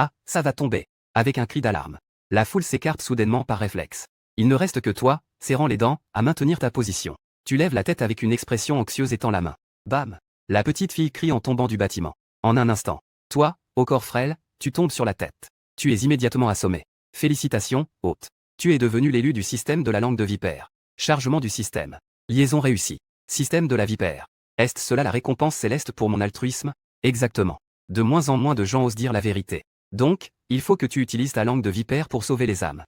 Ah, ça va tomber. Avec un cri d'alarme. La foule s'écarte soudainement par réflexe. Il ne reste que toi, serrant les dents, à maintenir ta position. Tu lèves la tête avec une expression anxieuse et tends la main. Bam! La petite fille crie en tombant du bâtiment. En un instant. Toi, au corps frêle, tu tombes sur la tête. Tu es immédiatement assommé. Félicitations, hôte. Tu es devenu l'élu du système de la langue de vipère. Chargement du système. Liaison réussie. Système de la vipère. Est-ce cela la récompense céleste pour mon altruisme? Exactement. De moins en moins de gens osent dire la vérité. Donc, il faut que tu utilises ta langue de vipère pour sauver les âmes.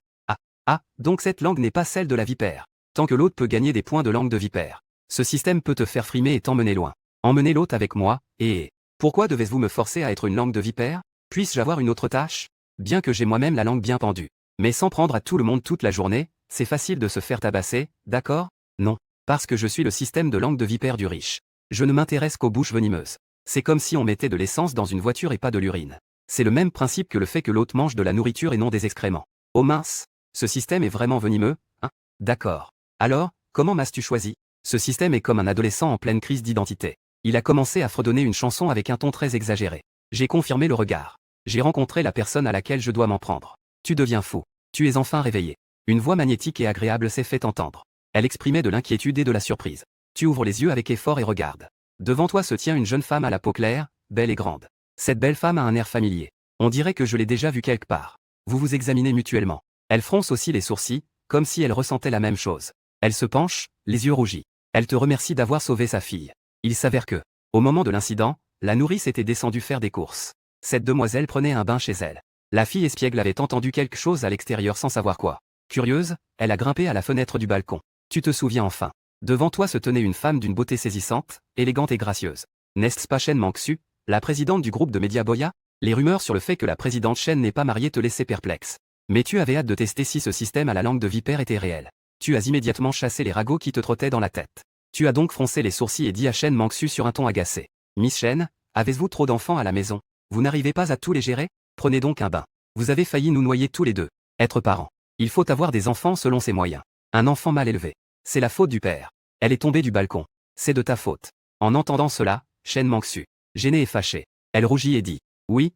Donc cette langue n'est pas celle de la vipère. Tant que l'autre peut gagner des points de langue de vipère. Ce système peut te faire frimer et t'emmener loin. Emmenez l'autre avec moi, et... Pourquoi devez-vous me forcer à être une langue de vipère? Puisse-je avoir une autre tâche? Bien que j'ai moi-même la langue bien pendue. Mais sans prendre à tout le monde toute la journée, c'est facile de se faire tabasser, d'accord? Non. Parce que je suis le système de langue de vipère du riche. Je ne m'intéresse qu'aux bouches venimeuses. C'est comme si on mettait de l'essence dans une voiture et pas de l'urine. C'est le même principe que le fait que l'hôte mange de la nourriture et non des excréments. Oh mince! Ce système est vraiment venimeux, hein? D'accord. Alors, comment m'as-tu choisi? Ce système est comme un adolescent en pleine crise d'identité. Il a commencé à fredonner une chanson avec un ton très exagéré. J'ai confirmé le regard. J'ai rencontré la personne à laquelle je dois m'en prendre. Tu deviens fou. Tu es enfin réveillé. Une voix magnétique et agréable s'est fait entendre. Elle exprimait de l'inquiétude et de la surprise. Tu ouvres les yeux avec effort et regardes. Devant toi se tient une jeune femme à la peau claire, belle et grande. Cette belle femme a un air familier. On dirait que je l'ai déjà vue quelque part. Vous vous examinez mutuellement. Elle fronce aussi les sourcils, comme si elle ressentait la même chose. Elle se penche, les yeux rougis. Elle te remercie d'avoir sauvé sa fille. Il s'avère que, au moment de l'incident, la nourrice était descendue faire des courses. Cette demoiselle prenait un bain chez elle. La fille espiègle avait entendu quelque chose à l'extérieur sans savoir quoi. Curieuse, elle a grimpé à la fenêtre du balcon. Tu te souviens enfin. Devant toi se tenait une femme d'une beauté saisissante, élégante et gracieuse. N'est-ce pas Chen Mangsu, la présidente du groupe de médias Boya? Les rumeurs sur le fait que la présidente Chen n'est pas mariée te laissaient perplexe. Mais tu avais hâte de tester si ce système à la langue de vipère était réel. Tu as immédiatement chassé les ragots qui te trottaient dans la tête. Tu as donc froncé les sourcils et dit à Chen Mangsu sur un ton agacé. Miss Chen, avez-vous trop d'enfants à la maison? Vous n'arrivez pas à tous les gérer? Prenez donc un bain. Vous avez failli nous noyer tous les deux. Être parent. Il faut avoir des enfants selon ses moyens. Un enfant mal élevé. C'est la faute du père. Elle est tombée du balcon. C'est de ta faute. En entendant cela, Chen Mangsu, gênée et fâchée. Elle rougit et dit. Oui,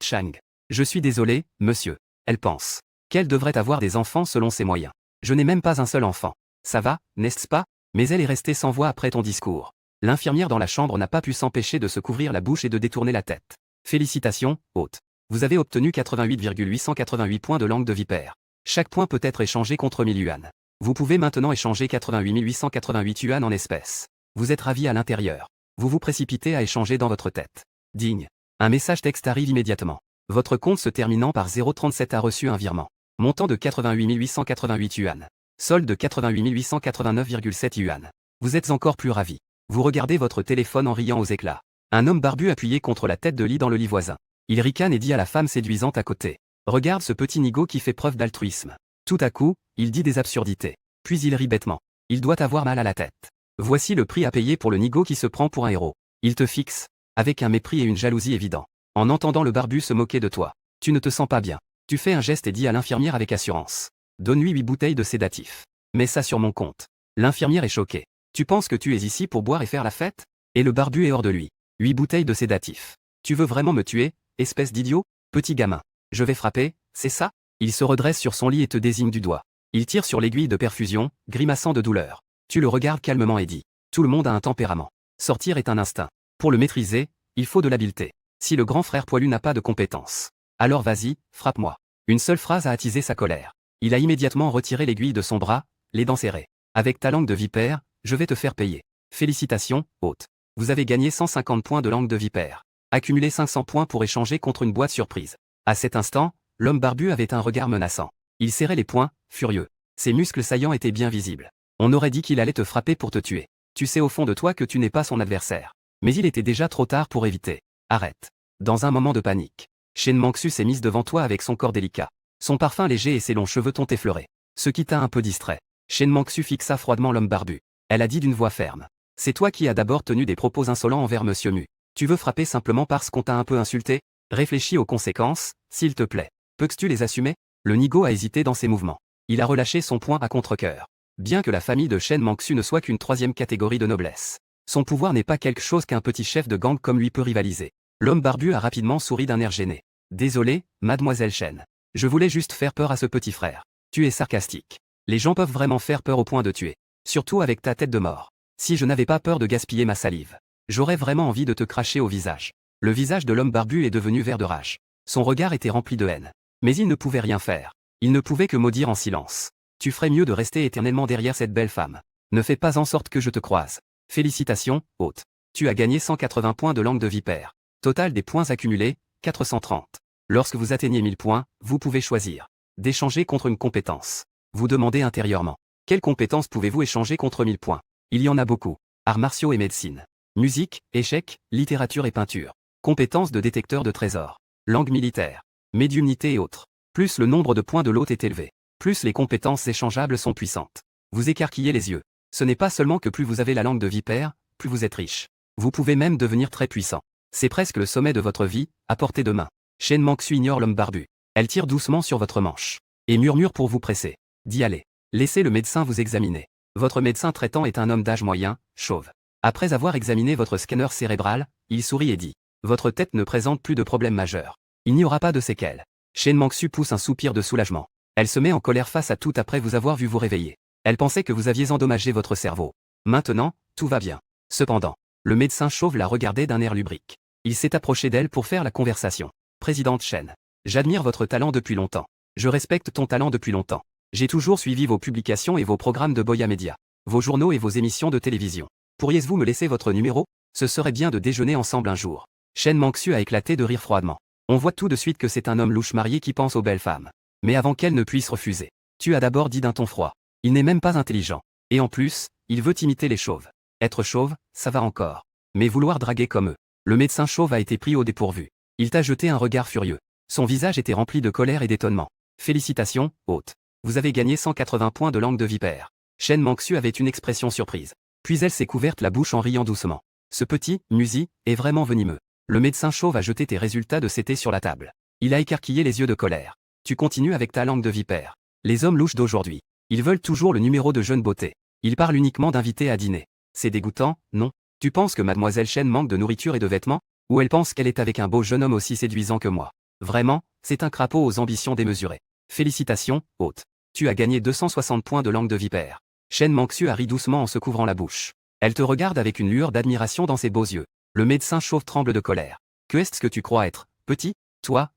Chang. Je suis désolée, monsieur. Elle pense qu'elle devrait avoir des enfants selon ses moyens. Je n'ai même pas un seul enfant. Ça va, n'est-ce pas? Mais elle est restée sans voix après ton discours. L'infirmière dans la chambre n'a pas pu s'empêcher de se couvrir la bouche et de détourner la tête. Félicitations, hôte. Vous avez obtenu 88,888 points de langue de vipère. Chaque point peut être échangé contre 1000 yuan. Vous pouvez maintenant échanger 88 888 yuan en espèces. Vous êtes ravi à l'intérieur. Vous vous précipitez à échanger dans votre tête. Digne. Un message texte arrive immédiatement. Votre compte se terminant par 037 a reçu un virement. Montant de 88 888 yuan. Solde de 88 889,7 yuan. Vous êtes encore plus ravi. Vous regardez votre téléphone en riant aux éclats. Un homme barbu appuyé contre la tête de lit dans le lit voisin. Il ricane et dit à la femme séduisante à côté. Regarde ce petit nigo qui fait preuve d'altruisme. Tout à coup, il dit des absurdités. Puis il rit bêtement. Il doit avoir mal à la tête. Voici le prix à payer pour le nigo qui se prend pour un héros. Il te fixe, avec un mépris et une jalousie évidents. En entendant le barbu se moquer de toi. Tu ne te sens pas bien. Tu fais un geste et dis à l'infirmière avec assurance. Donne-lui 8 bouteilles de sédatif. Mets ça sur mon compte. L'infirmière est choquée. Tu penses que tu es ici pour boire et faire la fête? Et le barbu est hors de lui. 8 bouteilles de sédatif. Tu veux vraiment me tuer, espèce d'idiot? Petit gamin. Je vais frapper, c'est ça? Il se redresse sur son lit et te désigne du doigt. Il tire sur l'aiguille de perfusion, grimaçant de douleur. Tu le regardes calmement et dis. Tout le monde a un tempérament. Sortir est un instinct. Pour le maîtriser, il faut de l'habileté. Si le grand frère poilu n'a pas de compétences. Alors vas-y, frappe-moi. Une seule phrase a attisé sa colère. Il a immédiatement retiré l'aiguille de son bras, les dents serrées. Avec ta langue de vipère, je vais te faire payer. Félicitations, hôte. Vous avez gagné 150 points de langue de vipère. Accumulez 500 points pour échanger contre une boîte surprise. À cet instant, l'homme barbu avait un regard menaçant. Il serrait les poings, furieux. Ses muscles saillants étaient bien visibles. On aurait dit qu'il allait te frapper pour te tuer. Tu sais au fond de toi que tu n'es pas son adversaire. Mais il était déjà trop tard pour éviter. Arrête. Dans un moment de panique, Chen Mangsu s'est mise devant toi avec son corps délicat. Son parfum léger et ses longs cheveux t'ont effleuré. Ce qui t'a un peu distrait. Chen Mangsu fixa froidement l'homme barbu. Elle a dit d'une voix ferme. C'est toi qui as d'abord tenu des propos insolents envers Monsieur Mu. Tu veux frapper simplement parce qu'on t'a un peu insulté? Réfléchis aux conséquences, s'il te plaît. Peux-tu les assumer? Le nigo a hésité dans ses mouvements. Il a relâché son poing à contre-cœur. Bien que la famille de Chen Mangsu ne soit qu'une troisième catégorie de noblesse. Son pouvoir n'est pas quelque chose qu'un petit chef de gang comme lui peut rivaliser. L'homme barbu a rapidement souri d'un air gêné. Désolé, mademoiselle Chen. Je voulais juste faire peur à ce petit frère. Tu es sarcastique. Les gens peuvent vraiment faire peur au point de tuer. Surtout avec ta tête de mort. Si je n'avais pas peur de gaspiller ma salive, j'aurais vraiment envie de te cracher au visage. Le visage de l'homme barbu est devenu vert de rage. Son regard était rempli de haine. Mais il ne pouvait rien faire. Il ne pouvait que maudire en silence. Tu ferais mieux de rester éternellement derrière cette belle femme. Ne fais pas en sorte que je te croise. Félicitations, hôte. Tu as gagné 180 points de langue de vipère. Total des points accumulés, 430. Lorsque vous atteignez 1000 points, vous pouvez choisir d'échanger contre une compétence. Vous demandez intérieurement. Quelle compétence pouvez-vous échanger contre 1000 points? Il y en a beaucoup. Arts martiaux et médecine. Musique, échecs, littérature et peinture. Compétences de détecteur de trésors. Langue militaire. Médiumnité et autres. Plus le nombre de points de l'hôte est élevé, plus les compétences échangeables sont puissantes. Vous écarquillez les yeux. Ce n'est pas seulement que plus vous avez la langue de vipère, plus vous êtes riche. Vous pouvez même devenir très puissant. C'est presque le sommet de votre vie, à portée de main. Shen Manxu ignore l'homme barbu. Elle tire doucement sur votre manche. Et murmure pour vous presser. D'y aller. Laissez le médecin vous examiner. Votre médecin traitant est un homme d'âge moyen, chauve. Après avoir examiné votre scanner cérébral, il sourit et dit. Votre tête ne présente plus de problème majeur. Il n'y aura pas de séquelles. Shen Manxu pousse un soupir de soulagement. Elle se met en colère face à tout après vous avoir vu vous réveiller. Elle pensait que vous aviez endommagé votre cerveau. Maintenant, tout va bien. Cependant, le médecin chauve la regardait d'un air lubrique. Il s'est approché d'elle pour faire la conversation. Présidente Shen. J'admire votre talent depuis longtemps. Je respecte ton talent depuis longtemps. J'ai toujours suivi vos publications et vos programmes de Boya Media, vos journaux et vos émissions de télévision. Pourriez-vous me laisser votre numéro? Ce serait bien de déjeuner ensemble un jour. Shen Manxu a éclaté de rire froidement. On voit tout de suite que c'est un homme louche marié qui pense aux belles femmes. Mais avant qu'elle ne puisse refuser, tu as d'abord dit d'un ton froid. Il n'est même pas intelligent. Et en plus, il veut imiter les chauves. Être chauve, ça va encore. Mais vouloir draguer comme eux. Le médecin chauve a été pris au dépourvu. Il t'a jeté un regard furieux. Son visage était rempli de colère et d'étonnement. Félicitations, hôte. Vous avez gagné 180 points de langue de vipère. Shen Manxu avait une expression surprise. Puis elle s'est couverte la bouche en riant doucement. Ce petit, Musi, est vraiment venimeux. Le médecin chauve a jeté tes résultats de CT sur la table. Il a écarquillé les yeux de colère. Tu continues avec ta langue de vipère. Les hommes louches d'aujourd'hui. Ils veulent toujours le numéro de jeune beauté. Ils parlent uniquement d'invités à dîner. C'est dégoûtant, non? Tu penses que mademoiselle Shen manque de nourriture et de vêtements? Ou elle pense qu'elle est avec un beau jeune homme aussi séduisant que moi? Vraiment, c'est un crapaud aux ambitions démesurées. Félicitations, hôte. Tu as gagné 260 points de langue de vipère. Shen Manxu a ri doucement en se couvrant la bouche. Elle te regarde avec une lueur d'admiration dans ses beaux yeux. Le médecin chauve tremble de colère. Que est-ce que tu crois être, petit? Toi.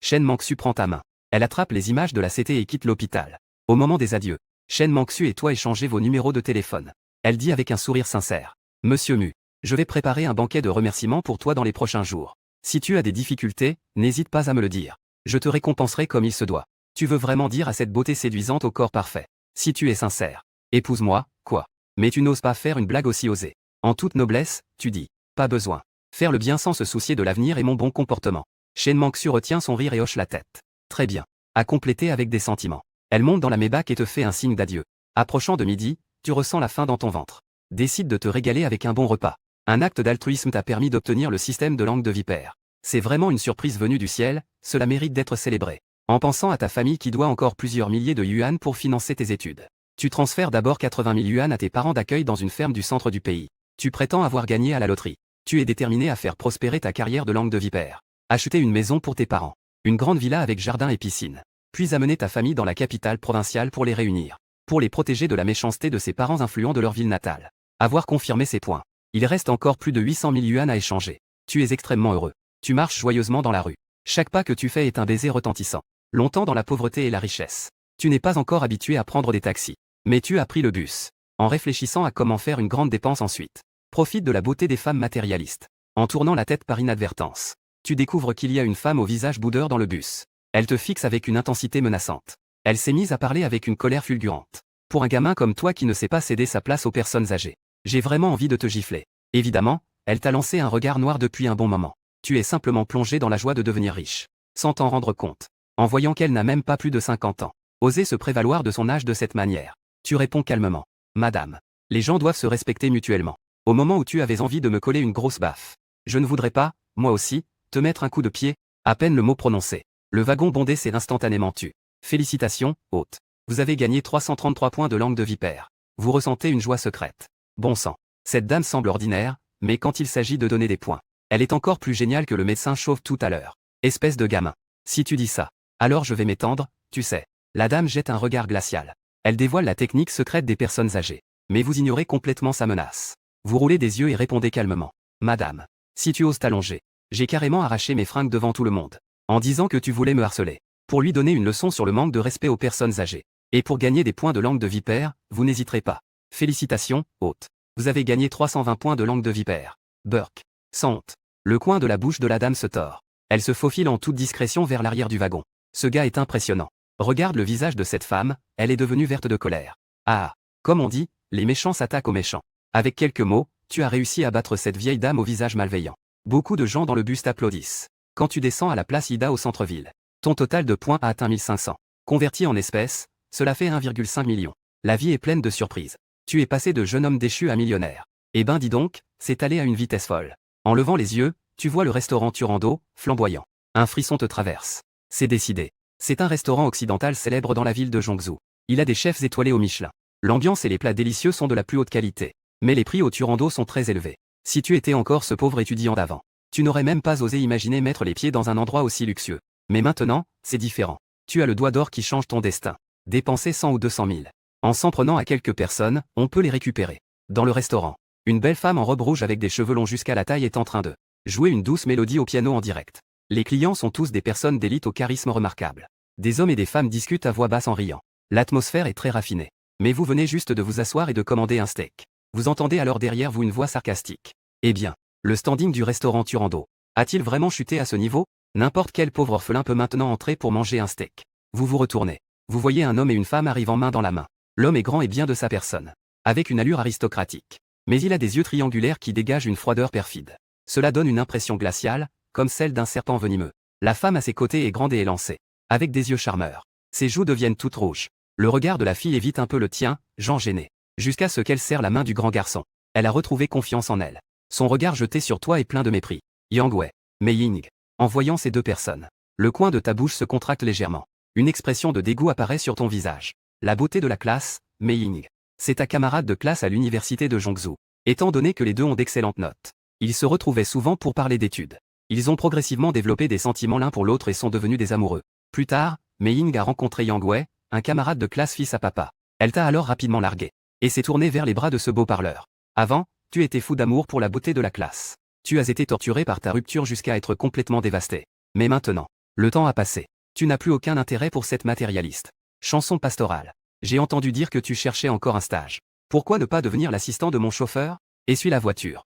Shen Manxu prend ta main. Elle attrape les images de la CT et quitte l'hôpital. Au moment des adieux, Shen Manxu et toi échangez vos numéros de téléphone. Elle dit avec un sourire sincère. Monsieur Mu, je vais préparer un banquet de remerciements pour toi dans les prochains jours. Si tu as des difficultés, n'hésite pas à me le dire. Je te récompenserai comme il se doit. Tu veux vraiment dire à cette beauté séduisante au corps parfait. Si tu es sincère. Épouse-moi, quoi? Mais tu n'oses pas faire une blague aussi osée. En toute noblesse, tu dis. Pas besoin. Faire le bien sans se soucier de l'avenir est mon bon comportement. Shen Manxu retient son rire et hoche la tête. Très bien. À compléter avec des sentiments. Elle monte dans la Maybach et te fait un signe d'adieu. Approchant de midi, tu ressens la faim dans ton ventre. Décide de te régaler avec un bon repas. Un acte d'altruisme t'a permis d'obtenir le système de langue de vipère. C'est vraiment une surprise venue du ciel, cela mérite d'être célébré. En pensant à ta famille qui doit encore plusieurs milliers de yuan pour financer tes études. Tu transfères d'abord 80 000 yuan à tes parents d'accueil dans une ferme du centre du pays. Tu prétends avoir gagné à la loterie. Tu es déterminé à faire prospérer ta carrière de langue de vipère. Acheter une maison pour tes parents. Une grande villa avec jardin et piscine. Puis amener ta famille dans la capitale provinciale pour les réunir. Pour les protéger de la méchanceté de ses parents influents de leur ville natale. Avoir confirmé ces points. Il reste encore plus de 800 000 yuan à échanger. Tu es extrêmement heureux. Tu marches joyeusement dans la rue. Chaque pas que tu fais est un baiser retentissant. Longtemps dans la pauvreté et la richesse. Tu n'es pas encore habitué à prendre des taxis. Mais tu as pris le bus. En réfléchissant à comment faire une grande dépense ensuite. Profite de la beauté des femmes matérialistes. En tournant la tête par inadvertance. Tu découvres qu'il y a une femme au visage boudeur dans le bus. Elle te fixe avec une intensité menaçante. Elle s'est mise à parler avec une colère fulgurante. Pour un gamin comme toi qui ne sait pas céder sa place aux personnes âgées. J'ai vraiment envie de te gifler. Évidemment, elle t'a lancé un regard noir depuis un bon moment. Tu es simplement plongé dans la joie de devenir riche. Sans t'en rendre compte. En voyant qu'elle n'a même pas plus de 50 ans. Oser se prévaloir de son âge de cette manière. Tu réponds calmement. Madame. Les gens doivent se respecter mutuellement. Au moment où tu avais envie de me coller une grosse baffe. Je ne voudrais pas, moi aussi, te mettre un coup de pied, à peine le mot prononcé. Le wagon bondé s'est instantanément tu. Félicitations, hôte. Vous avez gagné 333 points de langue de vipère. Vous ressentez une joie secrète. Bon sang. Cette dame semble ordinaire, mais quand il s'agit de donner des points, elle est encore plus géniale que le médecin chauve tout à l'heure. Espèce de gamin. Si tu dis ça, alors je vais m'étendre, tu sais. La dame jette un regard glacial. Elle dévoile la technique secrète des personnes âgées. Mais vous ignorez complètement sa menace. Vous roulez des yeux et répondez calmement. Madame, si tu oses t'allonger, j'ai carrément arraché mes fringues devant tout le monde. En disant que tu voulais me harceler. Pour lui donner une leçon sur le manque de respect aux personnes âgées. Et pour gagner des points de langue de vipère, vous n'hésiterez pas. Félicitations, hôte. Vous avez gagné 320 points de langue de vipère. Burk. Sans honte. Le coin de la bouche de la dame se tord. Elle se faufile en toute discrétion vers l'arrière du wagon. Ce gars est impressionnant. Regarde le visage de cette femme, elle est devenue verte de colère. Ah, comme on dit, les méchants s'attaquent aux méchants. Avec quelques mots, tu as réussi à battre cette vieille dame au visage malveillant. Beaucoup de gens dans le bus t'applaudissent. Quand tu descends à la place Ida au centre-ville, ton total de points a atteint 1500. Converti en espèces, cela fait 1,5 million. La vie est pleine de surprises. Tu es passé de jeune homme déchu à millionnaire. Eh ben dis donc, c'est allé à une vitesse folle. En levant les yeux, tu vois le restaurant Turando, flamboyant. Un frisson te traverse. C'est décidé. C'est un restaurant occidental célèbre dans la ville de Zhongzhou. Il a des chefs étoilés au Michelin. L'ambiance et les plats délicieux sont de la plus haute qualité. Mais les prix au Turando sont très élevés. Si tu étais encore ce pauvre étudiant d'avant, tu n'aurais même pas osé imaginer mettre les pieds dans un endroit aussi luxueux. Mais maintenant, c'est différent. Tu as le doigt d'or qui change ton destin. Dépenser 100 ou 200 000. En s'en prenant à quelques personnes, on peut les récupérer. Dans le restaurant, une belle femme en robe rouge avec des cheveux longs jusqu'à la taille est en train de jouer une douce mélodie au piano en direct. Les clients sont tous des personnes d'élite au charisme remarquable. Des hommes et des femmes discutent à voix basse en riant. L'atmosphère est très raffinée. Mais vous venez juste de vous asseoir et de commander un steak. Vous entendez alors derrière vous une voix sarcastique. Eh bien, le standing du restaurant Turando a-t-il vraiment chuté à ce niveau? N'importe quel pauvre orphelin peut maintenant entrer pour manger un steak. Vous vous retournez. Vous voyez un homme et une femme arrivant main dans la main. L'homme est grand et bien de sa personne. Avec une allure aristocratique. Mais il a des yeux triangulaires qui dégagent une froideur perfide. Cela donne une impression glaciale, comme celle d'un serpent venimeux. La femme à ses côtés est grande et élancée. Avec des yeux charmeurs. Ses joues deviennent toutes rouges. Le regard de la fille évite un peu le tien, Jean gêné. Jusqu'à ce qu'elle serre la main du grand garçon. Elle a retrouvé confiance en elle. Son regard jeté sur toi est plein de mépris. Yang Wei. Mei Ying. En voyant ces deux personnes, le coin de ta bouche se contracte légèrement. Une expression de dégoût apparaît sur ton visage. La beauté de la classe, Mei Ying. C'est ta camarade de classe à l'université de Zhongzhou. Étant donné que les deux ont d'excellentes notes, ils se retrouvaient souvent pour parler d'études. Ils ont progressivement développé des sentiments l'un pour l'autre et sont devenus des amoureux. Plus tard, Mei Ying a rencontré Yang Wei, un camarade de classe fils à papa. Elle t'a alors rapidement largué. Et s'est tournée vers les bras de ce beau parleur. Avant, tu étais fou d'amour pour la beauté de la classe. Tu as été torturé par ta rupture jusqu'à être complètement dévasté. Mais maintenant, le temps a passé. Tu n'as plus aucun intérêt pour cette matérialiste. Chanson pastorale. J'ai entendu dire que tu cherchais encore un stage. Pourquoi ne pas devenir l'assistant de mon chauffeur? Essuie la voiture.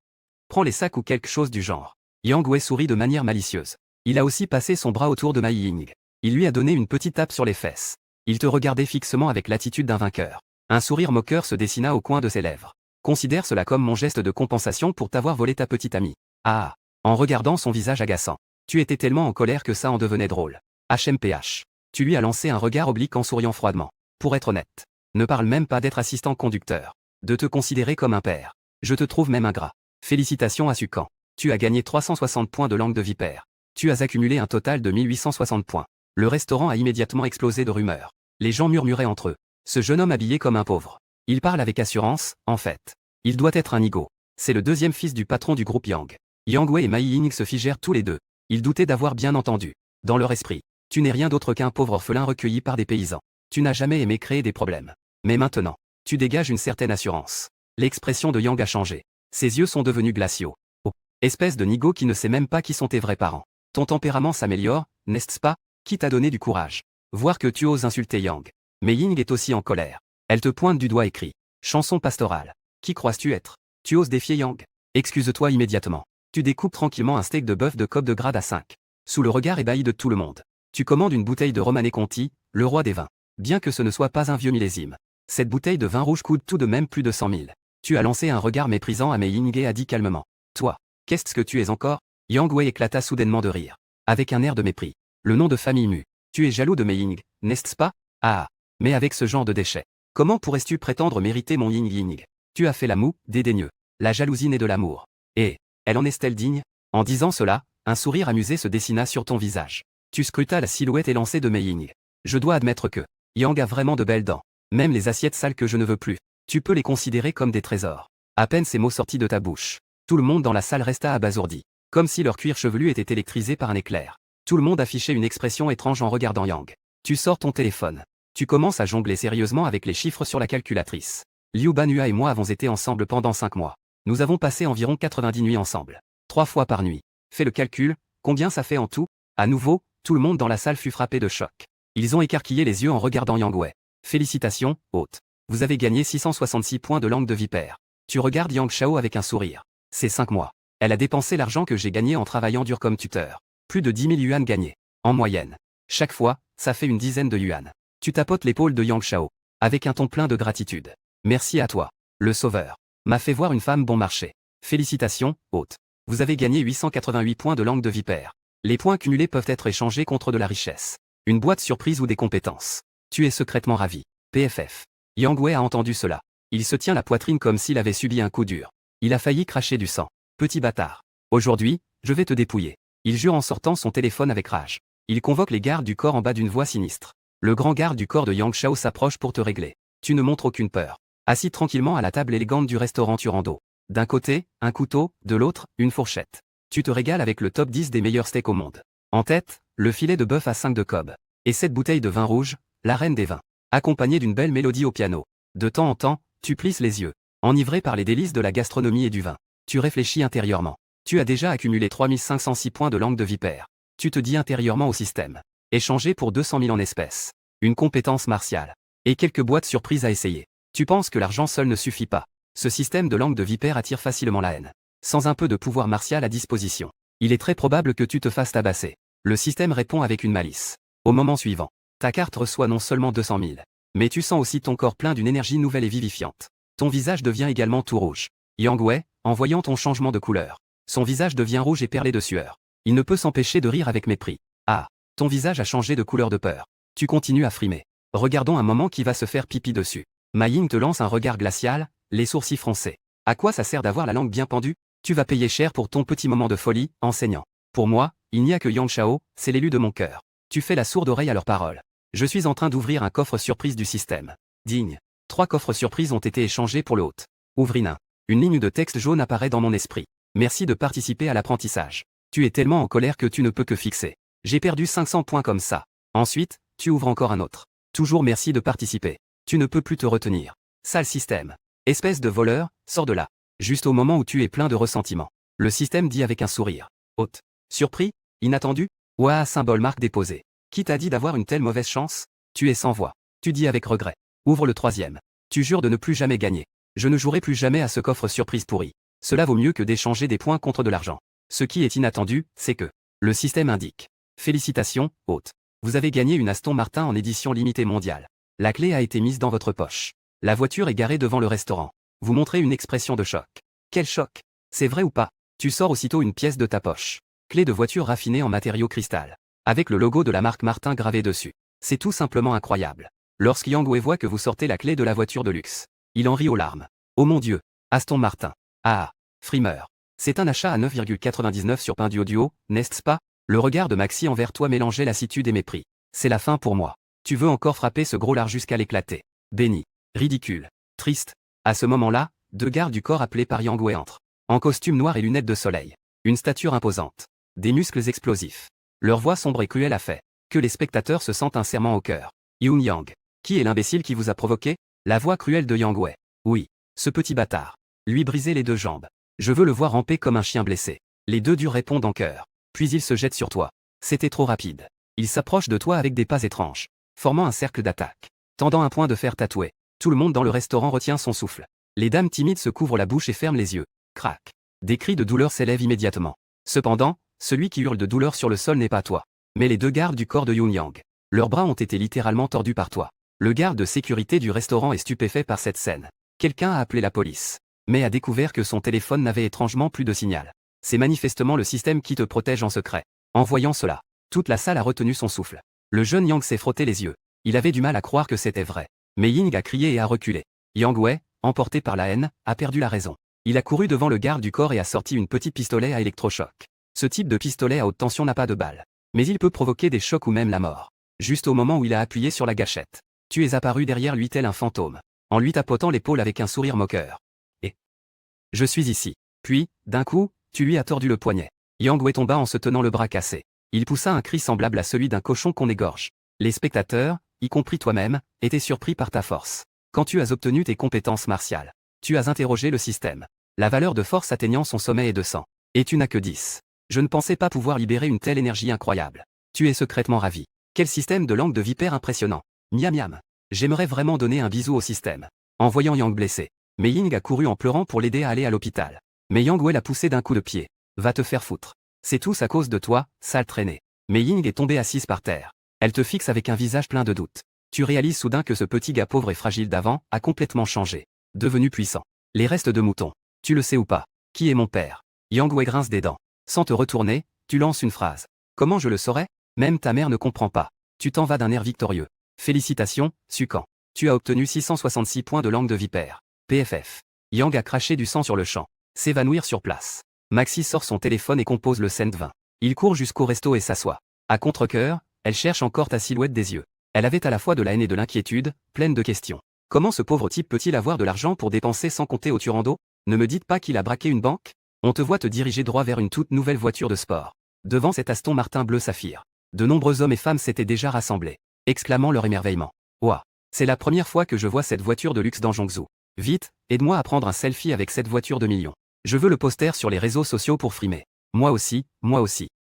Prends les sacs ou quelque chose du genre. Yang Wei sourit de manière malicieuse. Il a aussi passé son bras autour de Mei Ying. Il lui a donné une petite tape sur les fesses. Il te regardait fixement avec l'attitude d'un vainqueur. Un sourire moqueur se dessina au coin de ses lèvres. Considère cela comme mon geste de compensation pour t'avoir volé ta petite amie. Ah. En regardant son visage agaçant. Tu étais tellement en colère que ça en devenait drôle. HMPH. Tu lui as lancé un regard oblique en souriant froidement. Pour être honnête. Ne parle même pas d'être assistant conducteur. De te considérer comme un père. Je te trouve même ingrat. Félicitations à Sukan. Tu as gagné 360 points de langue de vipère. Tu as accumulé un total de 1860 points. Le restaurant a immédiatement explosé de rumeurs. Les gens murmuraient entre eux. Ce jeune homme habillé comme un pauvre. Il parle avec assurance, en fait. Il doit être un nigo. C'est le deuxième fils du patron du groupe Yang. Yang Wei et Mei Ying se figèrent tous les deux. Ils doutaient d'avoir bien entendu. Dans leur esprit, tu n'es rien d'autre qu'un pauvre orphelin recueilli par des paysans. Tu n'as jamais aimé créer des problèmes. Mais maintenant, tu dégages une certaine assurance. L'expression de Yang a changé. Ses yeux sont devenus glaciaux. Oh, espèce de nigo qui ne sait même pas qui sont tes vrais parents. Ton tempérament s'améliore, n'est-ce pas? Qui t'a donné du courage? Voir que tu oses insulter Yang. Mei Ying est aussi en colère. Elle te pointe du doigt et crie. Chanson pastorale. Qui crois-tu être? Tu oses défier Yang? Excuse-toi immédiatement. Tu découpes tranquillement un steak de bœuf de Cobb de grade à 5. Sous le regard ébahi de tout le monde. Tu commandes une bouteille de Romanée Conti, le roi des vins. Bien que ce ne soit pas un vieux millésime. Cette bouteille de vin rouge coûte tout de même plus de 100 000. Tu as lancé un regard méprisant à Mei Ying et a dit calmement. Toi, qu'est-ce que tu es encore? Yang Wei éclata soudainement de rire. Avec un air de mépris. Le nom de famille mu. Tu es jaloux de Mei Ying, n'est-ce pas? Ah. Mais avec ce genre de déchets. Comment pourrais-tu prétendre mériter mon Ying Ying? Tu as fait la moue, dédaigneux. La jalousie naît de l'amour. Et, elle en est-elle digne? En disant cela, un sourire amusé se dessina sur ton visage. Tu scrutas la silhouette élancée de Mei Ying. Je dois admettre que Yang a vraiment de belles dents. Même les assiettes sales que je ne veux plus. Tu peux les considérer comme des trésors. À peine ces mots sortis de ta bouche. Tout le monde dans la salle resta abasourdi. Comme si leur cuir chevelu était électrisé par un éclair. Tout le monde affichait une expression étrange en regardant Yang. Tu sors ton téléphone. Tu commences à jongler sérieusement avec les chiffres sur la calculatrice. Liu Banhua et moi avons été ensemble pendant 5 mois. Nous avons passé environ 90 nuits ensemble. 3 fois par nuit. Fais le calcul, combien ça fait en tout? À nouveau, tout le monde dans la salle fut frappé de choc. Ils ont écarquillé les yeux en regardant Yang Wei. Félicitations, hôte. Vous avez gagné 666 points de langue de vipère. Tu regardes Yang Shao avec un sourire. C'est 5 mois. Elle a dépensé l'argent que j'ai gagné en travaillant dur comme tuteur. Plus de 10 000 yuan gagnés. En moyenne. Chaque fois, ça fait une dizaine de yuan. Tu tapotes l'épaule de Yang Shao. Avec un ton plein de gratitude. Merci à toi. Le sauveur. M'a fait voir une femme bon marché. Félicitations, hôte. Vous avez gagné 888 points de langue de vipère. Les points cumulés peuvent être échangés contre de la richesse. Une boîte surprise ou des compétences. Tu es secrètement ravi. PFF. Yang Wei a entendu cela. Il se tient la poitrine comme s'il avait subi un coup dur. Il a failli cracher du sang. Petit bâtard. Aujourd'hui, je vais te dépouiller. Il jure en sortant son téléphone avec rage. Il convoque les gardes du corps en bas d'une voix sinistre. Le grand garde du corps de Yang Shao s'approche pour te régler. Tu ne montres aucune peur. Assis tranquillement à la table élégante du restaurant Turando. D'un côté, un couteau, de l'autre, une fourchette. Tu te régales avec le top 10 des meilleurs steaks au monde. En tête, le filet de bœuf à 5 de Cobb. Et 7 bouteilles de vin rouge, la reine des vins. Accompagnée d'une belle mélodie au piano. De temps en temps, tu plisses les yeux. Enivré par les délices de la gastronomie et du vin. Tu réfléchis intérieurement. Tu as déjà accumulé 3506 points de langue de vipère. Tu te dis intérieurement au système. Échangé pour 200 000 en espèces. Une compétence martiale. Et quelques boîtes surprises à essayer. Tu penses que l'argent seul ne suffit pas. Ce système de langue de vipère attire facilement la haine. Sans un peu de pouvoir martial à disposition. Il est très probable que tu te fasses tabasser. Le système répond avec une malice. Au moment suivant, ta carte reçoit non seulement 200 000. Mais tu sens aussi ton corps plein d'une énergie nouvelle et vivifiante. Ton visage devient également tout rouge. Yang Wei, en voyant ton changement de couleur. Son visage devient rouge et perlé de sueur. Il ne peut s'empêcher de rire avec mépris. Ah, ton visage a changé de couleur de peur. Tu continues à frimer. Regardons un moment qui va se faire pipi dessus. Ma Ying te lance un regard glacial, les sourcils froncés. À quoi ça sert d'avoir la langue bien pendue? Tu vas payer cher pour ton petit moment de folie, enseignant. Pour moi, il n'y a que Yang Shao, c'est l'élu de mon cœur. Tu fais la sourde oreille à leurs paroles. Je suis en train d'ouvrir un coffre surprise du système. Digne. 3 coffres surprises ont été échangés pour le hôte. Ouvrina. Une ligne de texte jaune apparaît dans mon esprit. Merci de participer à l'apprentissage. Tu es tellement en colère que tu ne peux que fixer. J'ai perdu 500 points comme ça. Ensuite, tu ouvres encore un autre. Toujours merci de participer. Tu ne peux plus te retenir. Sale système. Espèce de voleur, sors de là. Juste au moment où tu es plein de ressentiment. Le système dit avec un sourire. Hôte. Surpris? Inattendu? Ouah, symbole marque déposé. Qui t'a dit d'avoir une telle mauvaise chance? Tu es sans voix. Tu dis avec regret. Ouvre le 3e. Tu jures de ne plus jamais gagner. Je ne jouerai plus jamais à ce coffre surprise pourri. Cela vaut mieux que d'échanger des points contre de l'argent. Ce qui est inattendu, c'est que le système indique. Félicitations, hôte. Vous avez gagné une Aston Martin en édition limitée mondiale. La clé a été mise dans votre poche. La voiture est garée devant le restaurant. Vous montrez une expression de choc. Quel choc? C'est vrai ou pas? Tu sors aussitôt une pièce de ta poche. Clé de voiture raffinée en matériaux cristal. Avec le logo de la marque Martin gravé dessus. C'est tout simplement incroyable. Lorsque Yang Wei voit que vous sortez la clé de la voiture de luxe, il en rit aux larmes. Oh mon Dieu, Aston Martin. Ah, frimeur. C'est un achat à 9,99 sur Pinduoduo, n'est-ce pas? Le regard de Maxi envers toi mélangeait lassitude et mépris. C'est la fin pour moi. Tu veux encore frapper ce gros lard jusqu'à l'éclater. Béni. Ridicule. Triste. À ce moment-là, 2 gardes du corps appelés par Yang Wei entrent. En costume noir et lunettes de soleil. Une stature imposante. Des muscles explosifs. Leur voix sombre et cruelle a fait que les spectateurs se sentent un serrement au cœur. Yoon Yang. Qui est l'imbécile qui vous a provoqué? La voix cruelle de Yang Wei. Oui. Ce petit bâtard. Lui briser les 2 jambes. Je veux le voir ramper comme un chien blessé. Les 2 durs répondent en chœur. Puis il se jette sur toi. C'était trop rapide. Il s'approche de toi avec des pas étranges. Formant un cercle d'attaque. Tendant un point de fer tatoué. Tout le monde dans le restaurant retient son souffle. Les dames timides se couvrent la bouche et ferment les yeux. Crac. Des cris de douleur s'élèvent immédiatement. Cependant, celui qui hurle de douleur sur le sol n'est pas toi. Mais les 2 gardes du corps de Yoon Yang. Leurs bras ont été littéralement tordus par toi. Le garde de sécurité du restaurant est stupéfait par cette scène. Quelqu'un a appelé la police. Mais a découvert que son téléphone n'avait étrangement plus de signal. C'est manifestement le système qui te protège en secret. En voyant cela, toute la salle a retenu son souffle. Le jeune Yang s'est frotté les yeux. Il avait du mal à croire que c'était vrai. Mais Ying a crié et a reculé. Yang Wei, emporté par la haine, a perdu la raison. Il a couru devant le garde du corps et a sorti une petite pistolet à électrochoc. Ce type de pistolet à haute tension n'a pas de balles. Mais il peut provoquer des chocs ou même la mort. Juste au moment où il a appuyé sur la gâchette. Tu es apparu derrière lui tel un fantôme. En lui tapotant l'épaule avec un sourire moqueur. Et je suis ici. Puis, d'un coup, tu lui as tordu le poignet. Yang Wei tomba en se tenant le bras cassé. Il poussa un cri semblable à celui d'un cochon qu'on égorge. Les spectateurs, y compris toi-même, étaient surpris par ta force. Quand tu as obtenu tes compétences martiales, tu as interrogé le système. La valeur de force atteignant son sommet est de 100. Et tu n'as que 10. Je ne pensais pas pouvoir libérer une telle énergie incroyable. Tu es secrètement ravi. Quel système de langue de vipère impressionnant. Miam miam. J'aimerais vraiment donner un bisou au système. En voyant Yang blessé, Mei Ying a couru en pleurant pour l'aider à aller à l'hôpital. Mais Yang Wei l'a poussé d'un coup de pied. Va te faire foutre. C'est tous à cause de toi, sale traînée. Mei Ying est tombée assise par terre. Elle te fixe avec un visage plein de doutes. Tu réalises soudain que ce petit gars pauvre et fragile d'avant a complètement changé. Devenu puissant. Les restes de mouton. Tu le sais ou pas? Qui est mon père? Yang Wei grince des dents. Sans te retourner, tu lances une phrase. Comment je le saurais? Même ta mère ne comprend pas. Tu t'en vas d'un air victorieux. Félicitations, Sukan. Tu as obtenu 666 points de langue de vipère. PFF. Yang a craché du sang sur le champ. S'évanouir sur place. Maxi sort son téléphone et compose le cent 20. Il court jusqu'au resto et s'assoit. À contre-cœur, elle cherche encore ta silhouette des yeux. Elle avait à la fois de la haine et de l'inquiétude, pleine de questions. Comment ce pauvre type peut-il avoir de l'argent pour dépenser sans compter au Turando? Ne me dites pas qu'il a braqué une banque? On te voit te diriger droit vers une toute nouvelle voiture de sport. Devant cet Aston Martin bleu saphir. De nombreux hommes et femmes s'étaient déjà rassemblés, exclamant leur émerveillement. Ouah, c'est la première fois que je vois cette voiture de luxe dans Zhongzhou. Vite, aide-moi à prendre un selfie avec cette voiture de millions. Je veux le poster sur les réseaux sociaux pour frimer. Moi aussi,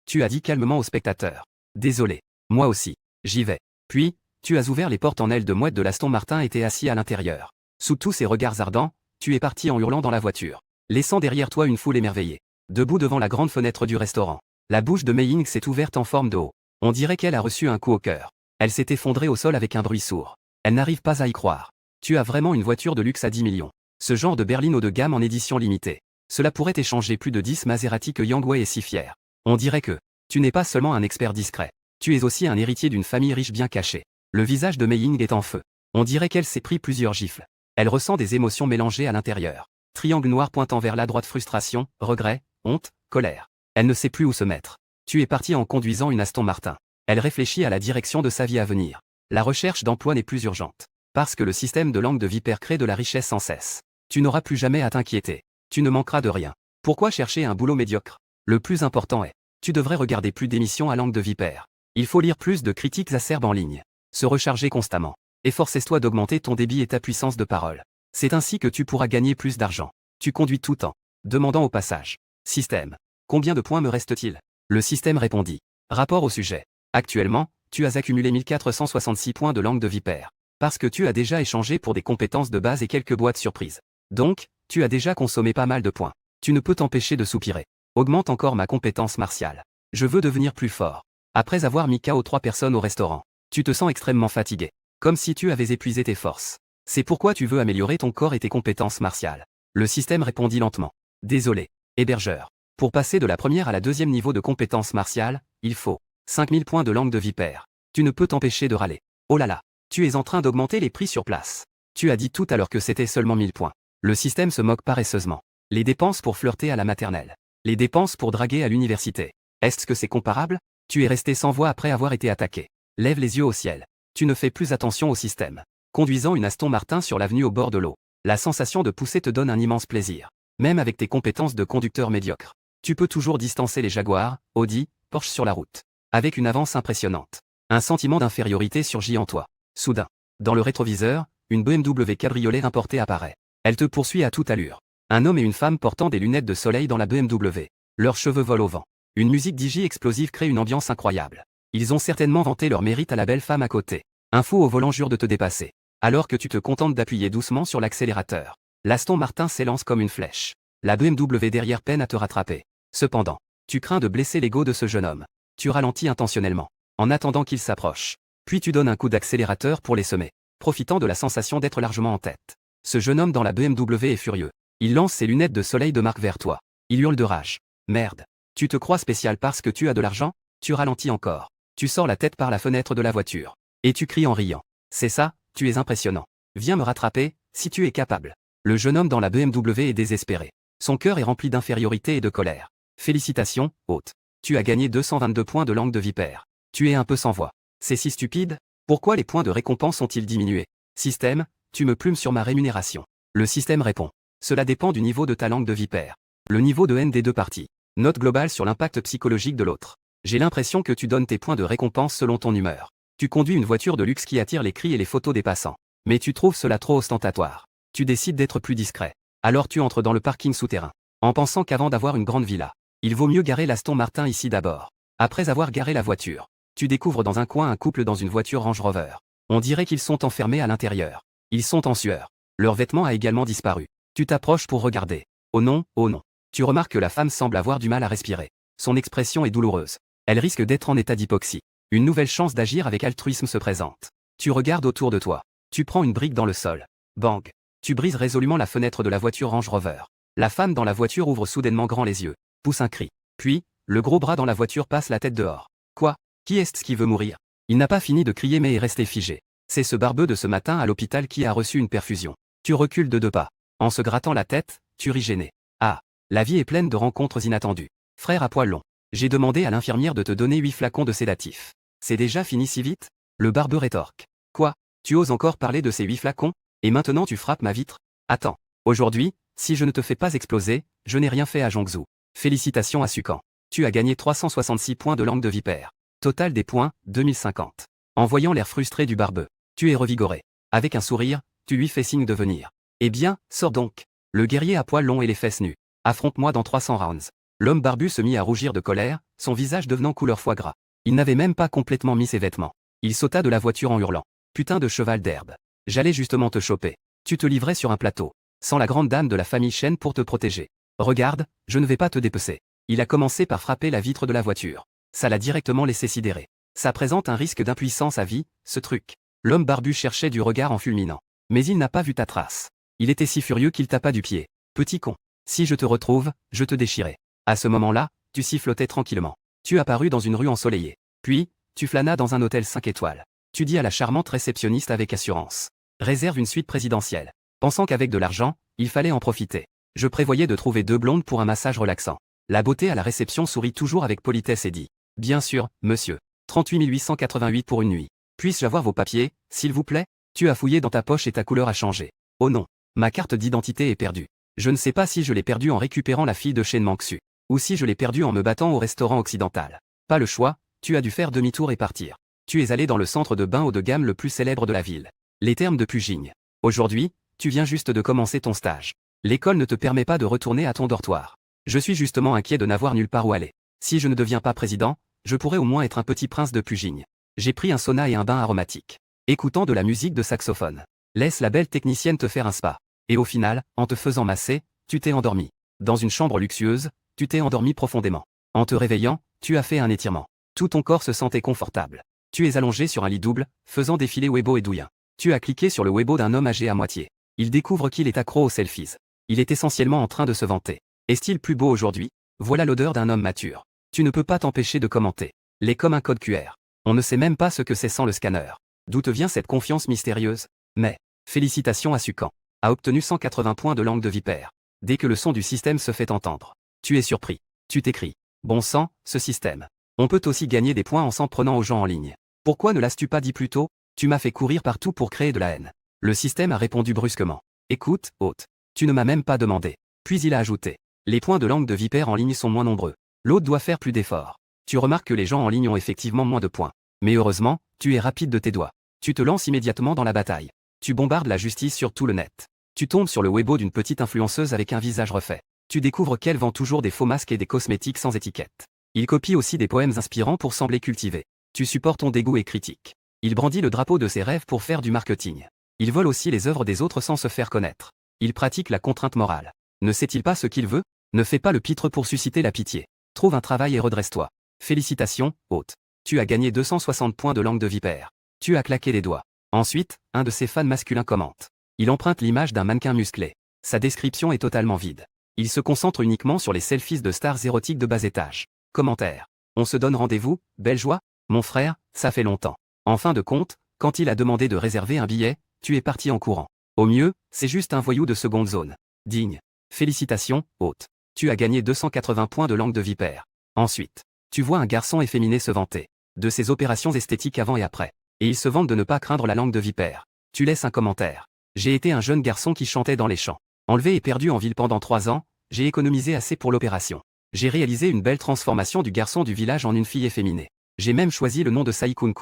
tu as dit calmement au spectateur. Désolé, moi aussi, j'y vais. Puis, tu as ouvert les portes en aile de mouette de l'Aston Martin et t'es assis à l'intérieur. Sous tous ces regards ardents, tu es parti en hurlant dans la voiture, laissant derrière toi une foule émerveillée. Debout devant la grande fenêtre du restaurant, la bouche de Mei Ying s'est ouverte en forme de O. On dirait qu'elle a reçu un coup au cœur. Elle s'est effondrée au sol avec un bruit sourd. Elle n'arrive pas à y croire. Tu as vraiment une voiture de luxe à 10 millions. Ce genre de berline haut de gamme en édition limitée. Cela pourrait échanger plus de 10 Maserati que Yang Wei est si fier. On dirait que tu n'es pas seulement un expert discret. Tu es aussi un héritier d'une famille riche bien cachée. Le visage de Mei Ying est en feu. On dirait qu'elle s'est pris plusieurs gifles. Elle ressent des émotions mélangées à l'intérieur. Triangle noir pointant vers la droite, frustration, regret, honte, colère. Elle ne sait plus où se mettre. Tu es parti en conduisant une Aston Martin. Elle réfléchit à la direction de sa vie à venir. La recherche d'emploi n'est plus urgente. Parce que le système de langue de vipère crée de la richesse sans cesse. Tu n'auras plus jamais à t'inquiéter. Tu ne manqueras de rien. Pourquoi chercher un boulot médiocre? Le plus important est, tu devrais regarder plus d'émissions à langue de vipère. Il faut lire plus de critiques acerbes en ligne. Se recharger constamment. Efforce-toi d'augmenter ton débit et ta puissance de parole. C'est ainsi que tu pourras gagner plus d'argent. Tu conduis tout le temps, demandant au passage. Système. Combien de points me reste-t-il? Le système répondit. Rapport au sujet. Actuellement, tu as accumulé 1466 points de langue de vipère. Parce que tu as déjà échangé pour des compétences de base et quelques boîtes surprises. Donc, tu as déjà consommé pas mal de points. Tu ne peux t'empêcher de soupirer. Augmente encore ma compétence martiale. Je veux devenir plus fort. Après avoir mis KO 3 personnes au restaurant, tu te sens extrêmement fatigué. Comme si tu avais épuisé tes forces. C'est pourquoi tu veux améliorer ton corps et tes compétences martiales. Le système répondit lentement. Désolé, hébergeur. Pour passer de la première à la deuxième niveau de compétences martiales, il faut 5000 points de langue de vipère. Tu ne peux t'empêcher de râler. Oh là là, tu es en train d'augmenter les prix sur place. Tu as dit tout à l'heure que c'était seulement 1000 points. Le système se moque paresseusement. Les dépenses pour flirter à la maternelle. Les dépenses pour draguer à l'université. Est-ce que c'est comparable? Tu es resté sans voix après avoir été attaqué. Lève les yeux au ciel. Tu ne fais plus attention au système. Conduisant une Aston Martin sur l'avenue au bord de l'eau. La sensation de pousser te donne un immense plaisir. Même avec tes compétences de conducteur médiocre. Tu peux toujours distancer les Jaguars, Audi, Porsche sur la route. Avec une avance impressionnante. Un sentiment d'infériorité surgit en toi. Soudain. Dans le rétroviseur, une BMW cabriolet importée apparaît. Elle te poursuit à toute allure. Un homme et une femme portant des lunettes de soleil dans la BMW. Leurs cheveux volent au vent. Une musique digi explosive crée une ambiance incroyable. Ils ont certainement vanté leur mérite à la belle femme à côté. Un fou au volant jure de te dépasser. Alors que tu te contentes d'appuyer doucement sur l'accélérateur. L'Aston Martin s'élance comme une flèche. La BMW derrière peine à te rattraper. Cependant, tu crains de blesser l'ego de ce jeune homme. Tu ralentis intentionnellement, en attendant qu'il s'approche. Puis tu donnes un coup d'accélérateur pour les semer, profitant de la sensation d'être largement en tête. Ce jeune homme dans la BMW est furieux. Il lance ses lunettes de soleil de marque vers toi. Il hurle de rage. Merde. Tu te crois spécial parce que tu as de l'argent? Tu ralentis encore. Tu sors la tête par la fenêtre de la voiture. Et tu cries en riant. C'est ça, tu es impressionnant. Viens me rattraper, si tu es capable. Le jeune homme dans la BMW est désespéré. Son cœur est rempli d'infériorité et de colère. Félicitations, hôte. Tu as gagné 222 points de langue de vipère. Tu es un peu sans voix. C'est si stupide? Pourquoi les points de récompense ont-ils diminué? Système, tu me plumes sur ma rémunération. Le système répond. Cela dépend du niveau de ta langue de vipère. Le niveau de haine des deux parties. Note globale sur l'impact psychologique de l'autre. J'ai l'impression que tu donnes tes points de récompense selon ton humeur. Tu conduis une voiture de luxe qui attire les cris et les photos des passants. Mais tu trouves cela trop ostentatoire. Tu décides d'être plus discret. Alors tu entres dans le parking souterrain. En pensant qu'avant d'avoir une grande villa, il vaut mieux garer l'Aston Martin ici d'abord. Après avoir garé la voiture, tu découvres dans un coin un couple dans une voiture Range Rover. On dirait qu'ils sont enfermés à l'intérieur. Ils sont en sueur. Leur vêtement a également disparu. Tu t'approches pour regarder. Oh non, oh non. Tu remarques que la femme semble avoir du mal à respirer. Son expression est douloureuse. Elle risque d'être en état d'hypoxie. Une nouvelle chance d'agir avec altruisme se présente. Tu regardes autour de toi. Tu prends une brique dans le sol. Bang. Tu brises résolument la fenêtre de la voiture Range Rover. La femme dans la voiture ouvre soudainement grand les yeux, pousse un cri. Puis, le gros bras dans la voiture passe la tête dehors. Quoi? Qui est-ce qui veut mourir? Il n'a pas fini de crier mais est resté figé. C'est ce barbeux de ce matin à l'hôpital qui a reçu une perfusion. Tu recules de 2 pas. En se grattant la tête, tu ris gêné. Ah, la vie est pleine de rencontres inattendues. Frère à poil long. J'ai demandé à l'infirmière de te donner 8 flacons de sédatifs. C'est déjà fini si vite? Le barbeux rétorque. Quoi? Tu oses encore parler de ces 8 flacons? Et maintenant tu frappes ma vitre? Attends. Aujourd'hui, si je ne te fais pas exploser, je n'ai rien fait à Zhongzhou. Félicitations à Sukan. Tu as gagné 366 points de langue de vipère. Total des points, 2050. En voyant l'air frustré du barbeux, tu es revigoré. Avec un sourire, tu lui fais signe de venir. Eh bien, sors donc. Le guerrier à poils longs et les fesses nues. Affronte-moi dans 300 rounds. L'homme barbu se mit à rougir de colère, son visage devenant couleur foie gras. Il n'avait même pas complètement mis ses vêtements. Il sauta de la voiture en hurlant. Putain de cheval d'herbe. J'allais justement te choper. Tu te livrais sur un plateau. Sans la grande dame de la famille Chen pour te protéger. Regarde, je ne vais pas te dépecer. Il a commencé par frapper la vitre de la voiture. Ça l'a directement laissé sidérer. Ça présente un risque d'impuissance à vie, ce truc. L'homme barbu cherchait du regard en fulminant. Mais il n'a pas vu ta trace. Il était si furieux qu'il tapa du pied. Petit con. Si je te retrouve, je te déchirai. À ce moment-là, tu sifflotais tranquillement. Tu apparus dans une rue ensoleillée. Puis, tu flânas dans un hôtel 5 étoiles. Tu dis à la charmante réceptionniste avec assurance. Réserve une suite présidentielle. Pensant qu'avec de l'argent, il fallait en profiter. Je prévoyais de trouver 2 blondes pour un massage relaxant. La beauté à la réception sourit toujours avec politesse et dit. Bien sûr, monsieur. 38 888 pour une nuit. Puis-je avoir vos papiers, s'il vous plaît? Tu as fouillé dans ta poche et ta couleur a changé. Oh non. Ma carte d'identité est perdue. Je ne sais pas si je l'ai perdue en récupérant la fille de Shen Mangxu. Ou si je l'ai perdue en me battant au restaurant occidental. Pas le choix, tu as dû faire demi-tour et partir. Tu es allé dans le centre de bain haut de gamme le plus célèbre de la ville. Les termes de Pujing. Aujourd'hui, tu viens juste de commencer ton stage. L'école ne te permet pas de retourner à ton dortoir. Je suis justement inquiet de n'avoir nulle part où aller. Si je ne deviens pas président, je pourrais au moins être un petit prince de Pujing. J'ai pris un sauna et un bain aromatique. Écoutant de la musique de saxophone. Laisse la belle technicienne te faire un spa. Et au final, en te faisant masser, tu t'es endormi. Dans une chambre luxueuse, tu t'es endormi profondément. En te réveillant, tu as fait un étirement. Tout ton corps se sentait confortable. Tu es allongé sur un lit double, faisant défiler Weibo et Douyin. Tu as cliqué sur le Weibo d'un homme âgé à moitié. Il découvre qu'il est accro aux selfies. Il est essentiellement en train de se vanter. Est-il plus beau aujourd'hui? Voilà l'odeur d'un homme mature. Tu ne peux pas t'empêcher de commenter. L'est comme un code QR. On ne sait même pas ce que c'est sans le scanner. D'où te vient cette confiance mystérieuse? Mais, félicitations à Sukan. A obtenu 180 points de langue de vipère. Dès que le son du système se fait entendre. Tu es surpris. Tu t'écris. Bon sang, ce système. On peut aussi gagner des points en s'en prenant aux gens en ligne. Pourquoi ne l'as-tu pas dit plus tôt? Tu m'as fait courir partout pour créer de la haine. Le système a répondu brusquement. Écoute, hôte. Tu ne m'as même pas demandé. Puis il a ajouté. Les points de langue de vipère en ligne sont moins nombreux. L'hôte doit faire plus d'efforts. Tu remarques que les gens en ligne ont effectivement moins de points. Mais heureusement, tu es rapide de tes doigts. Tu te lances immédiatement dans la bataille. Tu bombardes la justice sur tout le net. Tu tombes sur le Weibo d'une petite influenceuse avec un visage refait. Tu découvres qu'elle vend toujours des faux masques et des cosmétiques sans étiquette. Il copie aussi des poèmes inspirants pour sembler cultivé. Tu supportes ton dégoût et critique. Il brandit le drapeau de ses rêves pour faire du marketing. Il vole aussi les œuvres des autres sans se faire connaître. Il pratique la contrainte morale. Ne sait-il pas ce qu'il veut? Ne fais pas le pitre pour susciter la pitié. Trouve un travail et redresse-toi. Félicitations, hôte. Tu as gagné 260 points de langue de vipère. Tu as claqué les doigts. Ensuite, un de ses fans masculins commente. Il emprunte l'image d'un mannequin musclé. Sa description est totalement vide. Il se concentre uniquement sur les selfies de stars érotiques de bas étage. Commentaire. On se donne rendez-vous, belle joie? Mon frère, ça fait longtemps. En fin de compte, quand il a demandé de réserver un billet, tu es parti en courant. Au mieux, c'est juste un voyou de seconde zone. Digne. Félicitations, hôte. Tu as gagné 280 points de langue de vipère. Ensuite, tu vois un garçon efféminé se vanter de ses opérations esthétiques avant et après. Et il se vante de ne pas craindre la langue de vipère. Tu laisses un commentaire. J'ai été un jeune garçon qui chantait dans les champs. Enlevé et perdu en ville pendant 3 ans, j'ai économisé assez pour l'opération. J'ai réalisé une belle transformation du garçon du village en une fille efféminée. J'ai même choisi le nom de Sai Kun.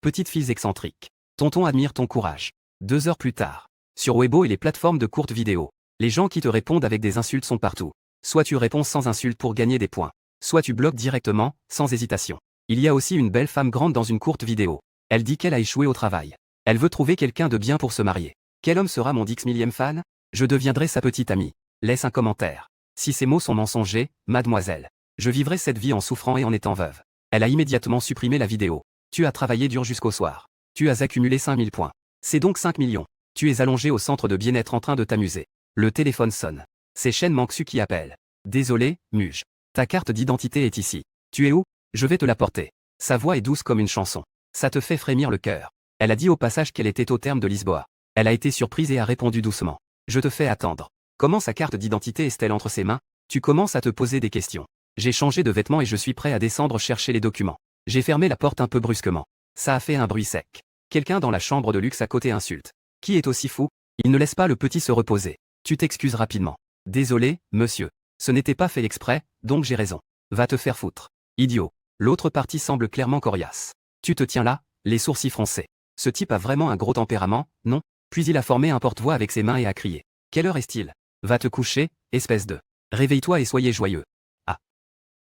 Petite fille excentrique. Tonton admire ton courage. 2 heures plus tard. Sur Weibo et les plateformes de courtes vidéos. Les gens qui te répondent avec des insultes sont partout. Soit tu réponds sans insulte pour gagner des points. Soit tu bloques directement, sans hésitation. Il y a aussi une belle femme grande dans une courte vidéo. Elle dit qu'elle a échoué au travail. Elle veut trouver quelqu'un de bien pour se marier. Quel homme sera mon 10 000e fan? Je deviendrai sa petite amie. Laisse un commentaire. Si ces mots sont mensongers, mademoiselle. Je vivrai cette vie en souffrant et en étant veuve. Elle a immédiatement supprimé la vidéo. Tu as travaillé dur jusqu'au soir. Tu as accumulé 5000 points. C'est donc 5 millions. Tu es allongé au centre de bien-être en train de t'amuser. Le téléphone sonne. C'est Shen Manksu qui appelle. Désolé, Muge. Ta carte d'identité est ici. Tu es où? Je vais te l'apporter. Sa voix est douce comme une chanson. Ça te fait frémir le cœur. Elle a dit au passage qu'elle était au terme de Lisboa. Elle a été surprise et a répondu doucement. Je te fais attendre. Comment sa carte d'identité est-elle entre ses mains? Tu commences à te poser des questions. J'ai changé de vêtements et je suis prêt à descendre chercher les documents. J'ai fermé la porte un peu brusquement. Ça a fait un bruit sec. Quelqu'un dans la chambre de luxe à côté insulte. Qui est aussi fou? Il ne laisse pas le petit se reposer. Tu t'excuses rapidement. Désolé, monsieur. Ce n'était pas fait exprès, donc j'ai raison. Va te faire foutre. Idiot. L'autre partie semble clairement coriace. Tu te tiens là, les sourcils froncés. Ce type a vraiment un gros tempérament, non? Puis il a formé un porte-voix avec ses mains et a crié. Quelle heure est-il? Va te coucher, espèce de. Réveille-toi et soyez joyeux. Ah.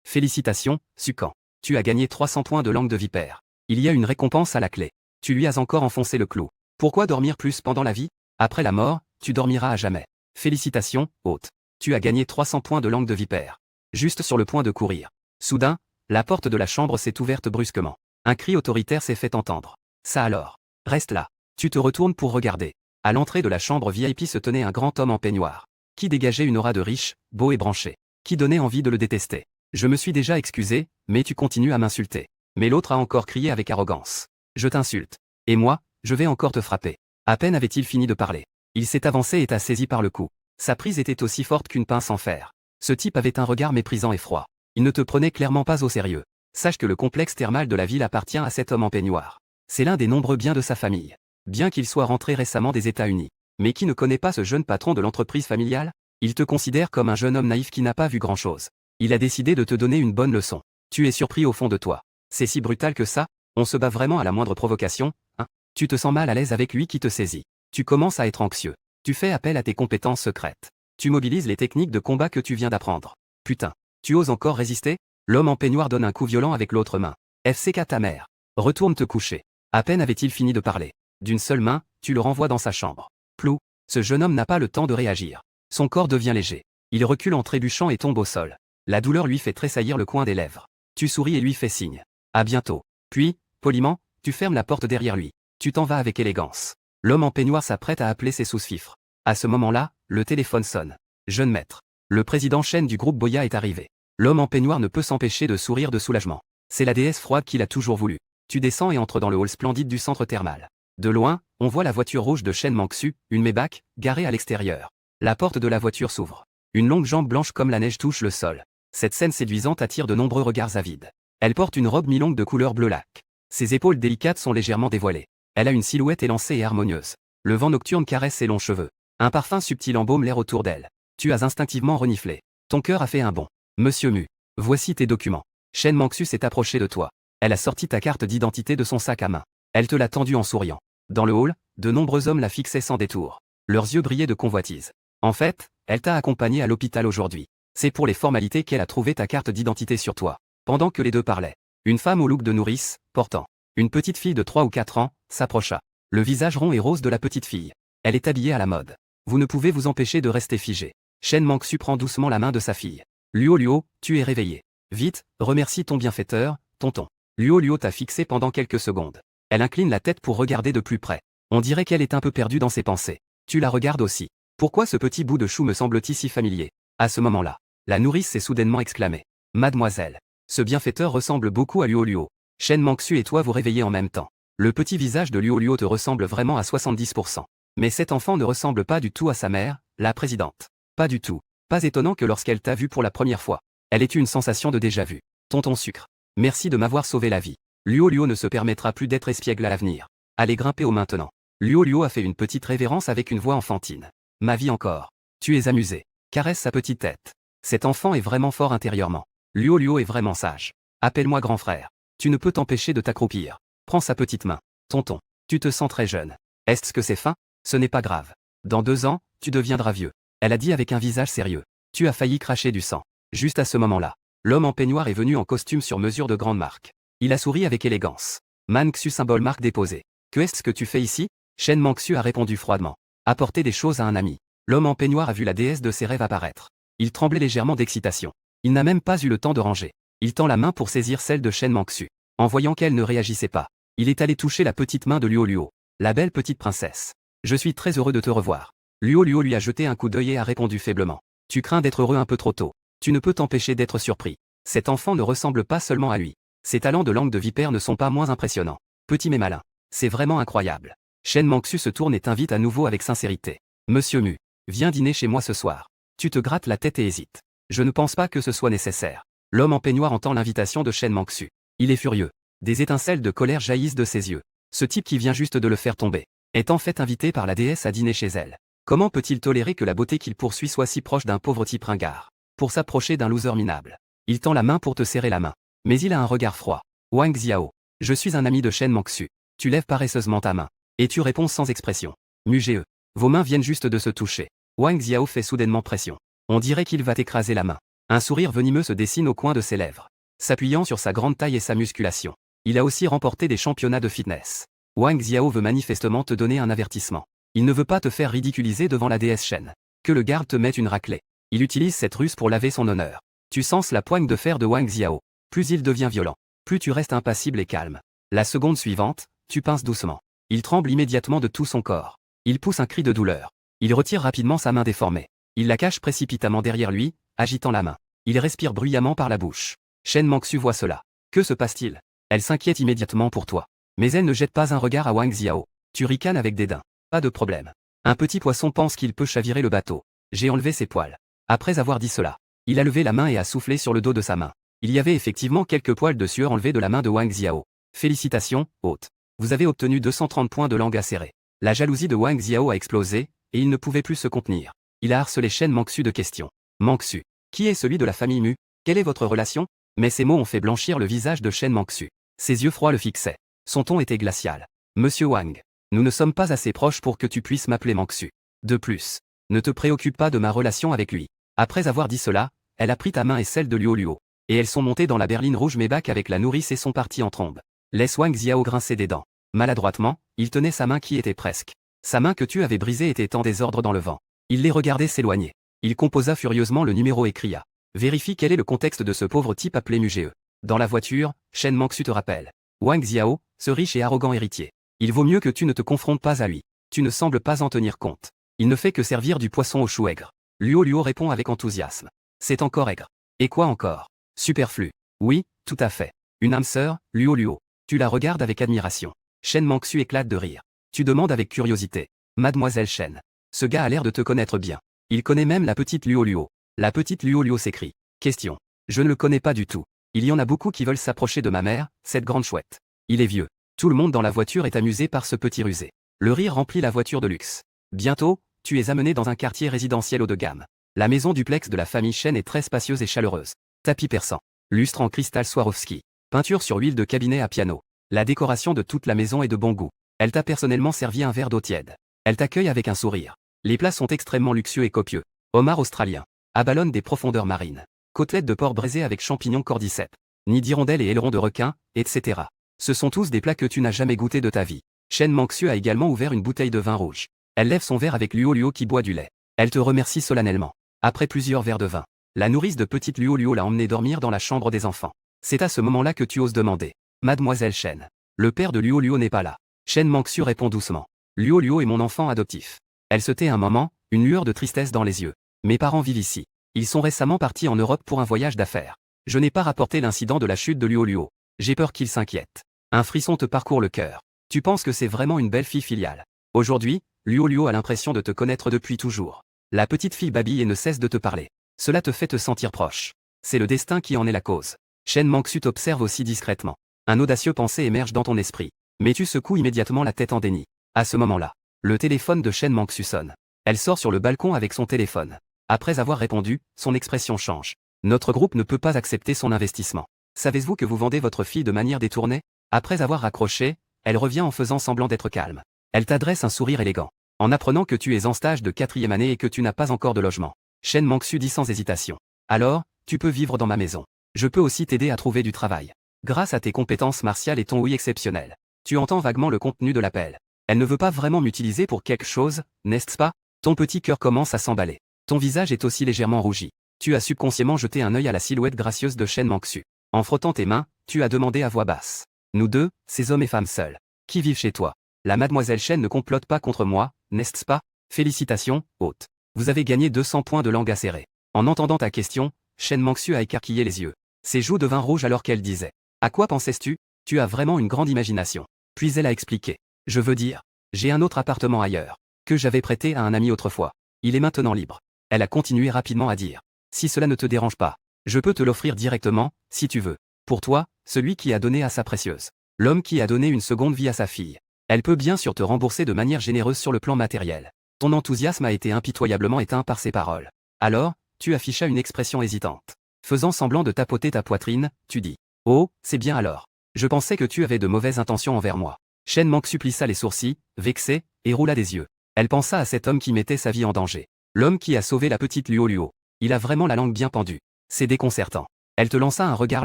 Félicitations, Sukan. Tu as gagné 300 points de langue de vipère. Il y a une récompense à la clé. Tu lui as encore enfoncé le clou. Pourquoi dormir plus pendant la vie? Après la mort, tu dormiras à jamais. Félicitations, hôte. Tu as gagné 300 points de langue de vipère. Juste sur le point de courir. Soudain, la porte de la chambre s'est ouverte brusquement. Un cri autoritaire s'est fait entendre. Ça alors. Reste là. Tu te retournes pour regarder. À l'entrée de la chambre VIP se tenait un grand homme en peignoir. Qui dégageait une aura de riche, beau et branché. Qui donnait envie de le détester. Je me suis déjà excusé, mais tu continues à m'insulter. Mais l'autre a encore crié avec arrogance. Je t'insulte. Et moi, je vais encore te frapper. À peine avait-il fini de parler. Il s'est avancé et t'a saisi par le cou. Sa prise était aussi forte qu'une pince en fer. Ce type avait un regard méprisant et froid. Il ne te prenait clairement pas au sérieux. Sache que le complexe thermal de la ville appartient à cet homme en peignoir. C'est l'un des nombreux biens de sa famille. Bien qu'il soit rentré récemment des États-Unis. Mais qui ne connaît pas ce jeune patron de l'entreprise familiale? Il te considère comme un jeune homme naïf qui n'a pas vu grand-chose. Il a décidé de te donner une bonne leçon. Tu es surpris au fond de toi. C'est si brutal que ça? On se bat vraiment à la moindre provocation, hein? Tu te sens mal à l'aise avec lui qui te saisit. Tu commences à être anxieux. Tu fais appel à tes compétences secrètes. Tu mobilises les techniques de combat que tu viens d'apprendre. Putain. Tu oses encore résister? L'homme en peignoir donne un coup violent avec l'autre main. FCK ta mère. Retourne te coucher. À peine avait-il fini de parler. D'une seule main, tu le renvoies dans sa chambre. Plou. Ce jeune homme n'a pas le temps de réagir. Son corps devient léger. Il recule en trébuchant et tombe au sol. La douleur lui fait tressaillir le coin des lèvres. Tu souris et lui fais signe. À bientôt. Puis, poliment, tu fermes la porte derrière lui. Tu t'en vas avec élégance. L'homme en peignoir s'apprête à appeler ses sous-fifres. À ce moment-là, le téléphone sonne. Jeune maître. Le président Shen du groupe Boya est arrivé. L'homme en peignoir ne peut s'empêcher de sourire de soulagement. C'est la déesse froide qu'il a toujours voulu. Tu descends et entres dans le hall splendide du centre thermal. De loin, on voit la voiture rouge de Shen Manksu, une Maybach, garée à l'extérieur. La porte de la voiture s'ouvre. Une longue jambe blanche comme la neige touche le sol. Cette scène séduisante attire de nombreux regards avides. Elle porte une robe mi-longue de couleur bleu lac. Ses épaules délicates sont légèrement dévoilées. Elle a une silhouette élancée et harmonieuse. Le vent nocturne caresse ses longs cheveux. Un parfum subtil embaume l'air autour d'elle. Tu as instinctivement reniflé. Ton cœur a fait un bond. Monsieur Mu. Voici tes documents. Shen Manksu s'est approchée de toi. Elle a sorti ta carte d'identité de son sac à main. Elle te l'a tendue en souriant. Dans le hall, de nombreux hommes la fixaient sans détour. Leurs yeux brillaient de convoitise. En fait, elle t'a accompagné à l'hôpital aujourd'hui. C'est pour les formalités qu'elle a trouvé ta carte d'identité sur toi. Pendant que les deux parlaient, une femme au look de nourrice, portant une petite fille de 3 ou 4 ans, s'approcha. Le visage rond et rose de la petite fille. Elle est habillée à la mode. Vous ne pouvez vous empêcher de rester figé. Shen Manksu prend doucement la main de sa fille. Luo, tu es réveillé. Vite, remercie ton bienfaiteur, tonton. Luo t'a fixé pendant quelques secondes. Elle incline la tête pour regarder de plus près. On dirait qu'elle est un peu perdue dans ses pensées. Tu la regardes aussi. Pourquoi ce petit bout de chou me semble-t-il si familier? À ce moment-là, la nourrice s'est soudainement exclamée. Mademoiselle. Ce bienfaiteur ressemble beaucoup à Luo. Shen Manksu et toi vous réveillez en même temps. Le petit visage de Luo te ressemble vraiment à 70%. Mais cet enfant ne ressemble pas du tout à sa mère, la présidente. Pas du tout. Pas étonnant que lorsqu'elle t'a vu pour la première fois, elle ait eu une sensation de déjà-vu. Tonton sucre. Merci de m'avoir sauvé la vie. Luo ne se permettra plus d'être espiègle à l'avenir. Allez grimper au maintenant. Luo a fait une petite révérence avec une voix enfantine. Ma vie encore. Tu es amusé. Caresse sa petite tête. Cet enfant est vraiment fort intérieurement. Luo Luo est vraiment sage. Appelle-moi grand frère. Tu ne peux t'empêcher de t'accroupir. Prends sa petite main. Tonton, tu te sens très jeune. Est-ce que c'est fin? Ce n'est pas grave. Dans 2 ans, tu deviendras vieux. Elle a dit avec un visage sérieux. Tu as failli cracher du sang. Juste à ce moment-là, l'homme en peignoir est venu en costume sur mesure de grande marque. Il a souri avec élégance. Manxu symbole marque déposée. Que est-ce que tu fais ici? Shen Manxu a répondu froidement. Apporter des choses à un ami. L'homme en peignoir a vu la déesse de ses rêves apparaître. Il tremblait légèrement d'excitation. Il n'a même pas eu le temps de ranger. Il tend la main pour saisir celle de Shen Manxu. En voyant qu'elle ne réagissait pas, il est allé toucher la petite main de Luo Luo. La belle petite princesse. Je suis très heureux de te revoir. Luo Luo lui a jeté un coup d'œil et a répondu faiblement. Tu crains d'être heureux un peu trop tôt. Tu ne peux t'empêcher d'être surpris. Cet enfant ne ressemble pas seulement à lui. Ses talents de langue de vipère ne sont pas moins impressionnants. Petit mais malin. C'est vraiment incroyable. Shen Manxu se tourne et t'invite à nouveau avec sincérité. Monsieur Mu, viens dîner chez moi ce soir. Tu te grattes la tête et hésites. Je ne pense pas que ce soit nécessaire. L'homme en peignoir entend l'invitation de Shen Manxu. Il est furieux. Des étincelles de colère jaillissent de ses yeux. Ce type qui vient juste de le faire tomber est en fait invité par la déesse à dîner chez elle. Comment peut-il tolérer que la beauté qu'il poursuit soit si proche d'un pauvre type ringard? Pour s'approcher d'un loser minable. Il tend la main pour te serrer la main. Mais il a un regard froid. Wang Xiao. Je suis un ami de Shen Manxu. Tu lèves paresseusement ta main. Et tu réponds sans expression. Mugeux. Vos mains viennent juste de se toucher. Wang Xiao fait soudainement pression. On dirait qu'il va t'écraser la main. Un sourire venimeux se dessine au coin de ses lèvres. S'appuyant sur sa grande taille et sa musculation. Il a aussi remporté des championnats de fitness. Wang Xiao veut manifestement te donner un avertissement. Il ne veut pas te faire ridiculiser devant la déesse Shen. Que le garde te mette une raclée. Il utilise cette ruse pour laver son honneur. Tu sens la poigne de fer de Wang Xiao. Plus il devient violent, plus tu restes impassible et calme. La seconde suivante, tu pinces doucement. Il tremble immédiatement de tout son corps. Il pousse un cri de douleur. Il retire rapidement sa main déformée. Il la cache précipitamment derrière lui, agitant la main. Il respire bruyamment par la bouche. Shen Manxu voit cela. Que se passe-t-il? Elle s'inquiète immédiatement pour toi. Mais elle ne jette pas un regard à Wang Xiao. Tu ricanes avec dédain. Pas de problème. Un petit poisson pense qu'il peut chavirer le bateau. J'ai enlevé ses poils. Après avoir dit cela, il a levé la main et a soufflé sur le dos de sa main. Il y avait effectivement quelques poils de sueur enlevés de la main de Wang Xiao. Félicitations, hôte. Vous avez obtenu 230 points de langue acérée. La jalousie de Wang Xiao a explosé, et il ne pouvait plus se contenir. Il a harcelé Shen Manxu de questions. Manxu. Qui est celui de la famille Mu? Quelle est votre relation? Mais ces mots ont fait blanchir le visage de Shen Manxu. Ses yeux froids le fixaient. Son ton était glacial. Monsieur Wang. Nous ne sommes pas assez proches pour que tu puisses m'appeler Manxu. De plus, ne te préoccupe pas de ma relation avec lui. Après avoir dit cela, elle a pris ta main et celle de Luo Luo. Et elles sont montées dans la berline rouge Maybach avec la nourrice et sont parties en trombe. Laisse Wang Xiao grincer des dents. Maladroitement, il tenait sa main qui était presque. Sa main que tu avais brisée était en désordre dans le vent. Il les regardait s'éloigner. Il composa furieusement le numéro et cria. Vérifie quel est le contexte de ce pauvre type appelé Mugeux. Dans la voiture, Shen Manxu te rappelle. Wang Xiao, ce riche et arrogant héritier. Il vaut mieux que tu ne te confrontes pas à lui. Tu ne sembles pas en tenir compte. Il ne fait que servir du poisson au chou aigre. Luo Luo répond avec enthousiasme. C'est encore aigre. Et quoi encore? Superflu. Oui, tout à fait. Une âme sœur, Luo Luo. Tu la regardes avec admiration. Shen Manxu éclate de rire. Tu demandes avec curiosité. Mademoiselle Shen. Ce gars a l'air de te connaître bien. Il connaît même la petite Luo Luo. La petite Luo Luo s'écrie. Question. Je ne le connais pas du tout. Il y en a beaucoup qui veulent s'approcher de ma mère, cette grande chouette. Il est vieux. Tout le monde dans la voiture est amusé par ce petit rusé. Le rire remplit la voiture de luxe. Bientôt, tu es amené dans un quartier résidentiel haut de gamme. La maison duplex de la famille Shen est très spacieuse et chaleureuse. Tapis perçant. Lustre en cristal Swarovski. Peinture sur huile de cabinet à piano. La décoration de toute la maison est de bon goût. Elle t'a personnellement servi un verre d'eau tiède. Elle t'accueille avec un sourire. Les plats sont extrêmement luxueux et copieux. Homard australien. Abalone des profondeurs marines. Côtelettes de porc braisées avec champignons cordyceps. Nid d'hirondelle et ailerons de requin, etc. Ce sont tous des plats que tu n'as jamais goûtés de ta vie. Shen Manxu a également ouvert une bouteille de vin rouge. Elle lève son verre avec Luo Luo qui boit du lait. Elle te remercie solennellement. Après plusieurs verres de vin, la nourrice de petite Luo Luo l'a emmenée dormir dans la chambre des enfants. C'est à ce moment-là que tu oses demander. Mademoiselle Shen. Le père de Luo Luo n'est pas là. Shen Manxu répond doucement. Luo Luo est mon enfant adoptif. Elle se tait un moment, une lueur de tristesse dans les yeux. Mes parents vivent ici. Ils sont récemment partis en Europe pour un voyage d'affaires. Je n'ai pas rapporté l'incident de la chute de Luo Luo. J'ai peur qu'il s'inquiète. Un frisson te parcourt le cœur. Tu penses que c'est vraiment une belle fille filiale. Aujourd'hui, Luo Luo a l'impression de te connaître depuis toujours. La petite fille babille et ne cesse de te parler. Cela te fait te sentir proche. C'est le destin qui en est la cause. Shen Manxu t'observe aussi discrètement. Un audacieux pensée émerge dans ton esprit. Mais tu secoues immédiatement la tête en déni. À ce moment-là, le téléphone de Shen Manxu sonne. Elle sort sur le balcon avec son téléphone. Après avoir répondu, son expression change. Notre groupe ne peut pas accepter son investissement. Savez-vous que vous vendez votre fille de manière détournée? Après avoir raccroché, elle revient en faisant semblant d'être calme. Elle t'adresse un sourire élégant. En apprenant que tu es en stage de 4e année et que tu n'as pas encore de logement. Shen Mangsu dit sans hésitation. Alors, tu peux vivre dans ma maison. Je peux aussi t'aider à trouver du travail. Grâce à tes compétences martiales et ton oui exceptionnel. Tu entends vaguement le contenu de l'appel. Elle ne veut pas vraiment m'utiliser pour quelque chose, n'est-ce pas? Ton petit cœur commence à s'emballer. Ton visage est aussi légèrement rougi. Tu as subconsciemment jeté un œil à la silhouette gracieuse de Shen Mangsu. En frottant tes mains, tu as demandé à voix basse. Nous deux, ces hommes et femmes seuls. Qui vivent chez toi? La mademoiselle Shen ne complote pas contre moi, n'est-ce pas? Félicitations, hôte. Vous avez gagné 200 points de langue acérée. En entendant ta question, Shen Mangsu a écarquillé les yeux. Ses joues devinrent rouges alors qu'elle disait. À quoi pensais-tu? Tu as vraiment une grande imagination. Puis elle a expliqué. Je veux dire, j'ai un autre appartement ailleurs, que j'avais prêté à un ami autrefois. Il est maintenant libre. Elle a continué rapidement à dire. Si cela ne te dérange pas, je peux te l'offrir directement, si tu veux. Pour toi, celui qui a donné à sa précieuse. L'homme qui a donné une seconde vie à sa fille. Elle peut bien sûr te rembourser de manière généreuse sur le plan matériel. Ton enthousiasme a été impitoyablement éteint par ces paroles. Alors, tu affichas une expression hésitante. Faisant semblant de tapoter ta poitrine, tu dis. Oh, c'est bien alors. Je pensais que tu avais de mauvaises intentions envers moi. Shen Mangsu plissa les sourcils, vexé, et roula des yeux. Elle pensa à cet homme qui mettait sa vie en danger. L'homme qui a sauvé la petite Luo Luo. Il a vraiment la langue bien pendue. C'est déconcertant. Elle te lança un regard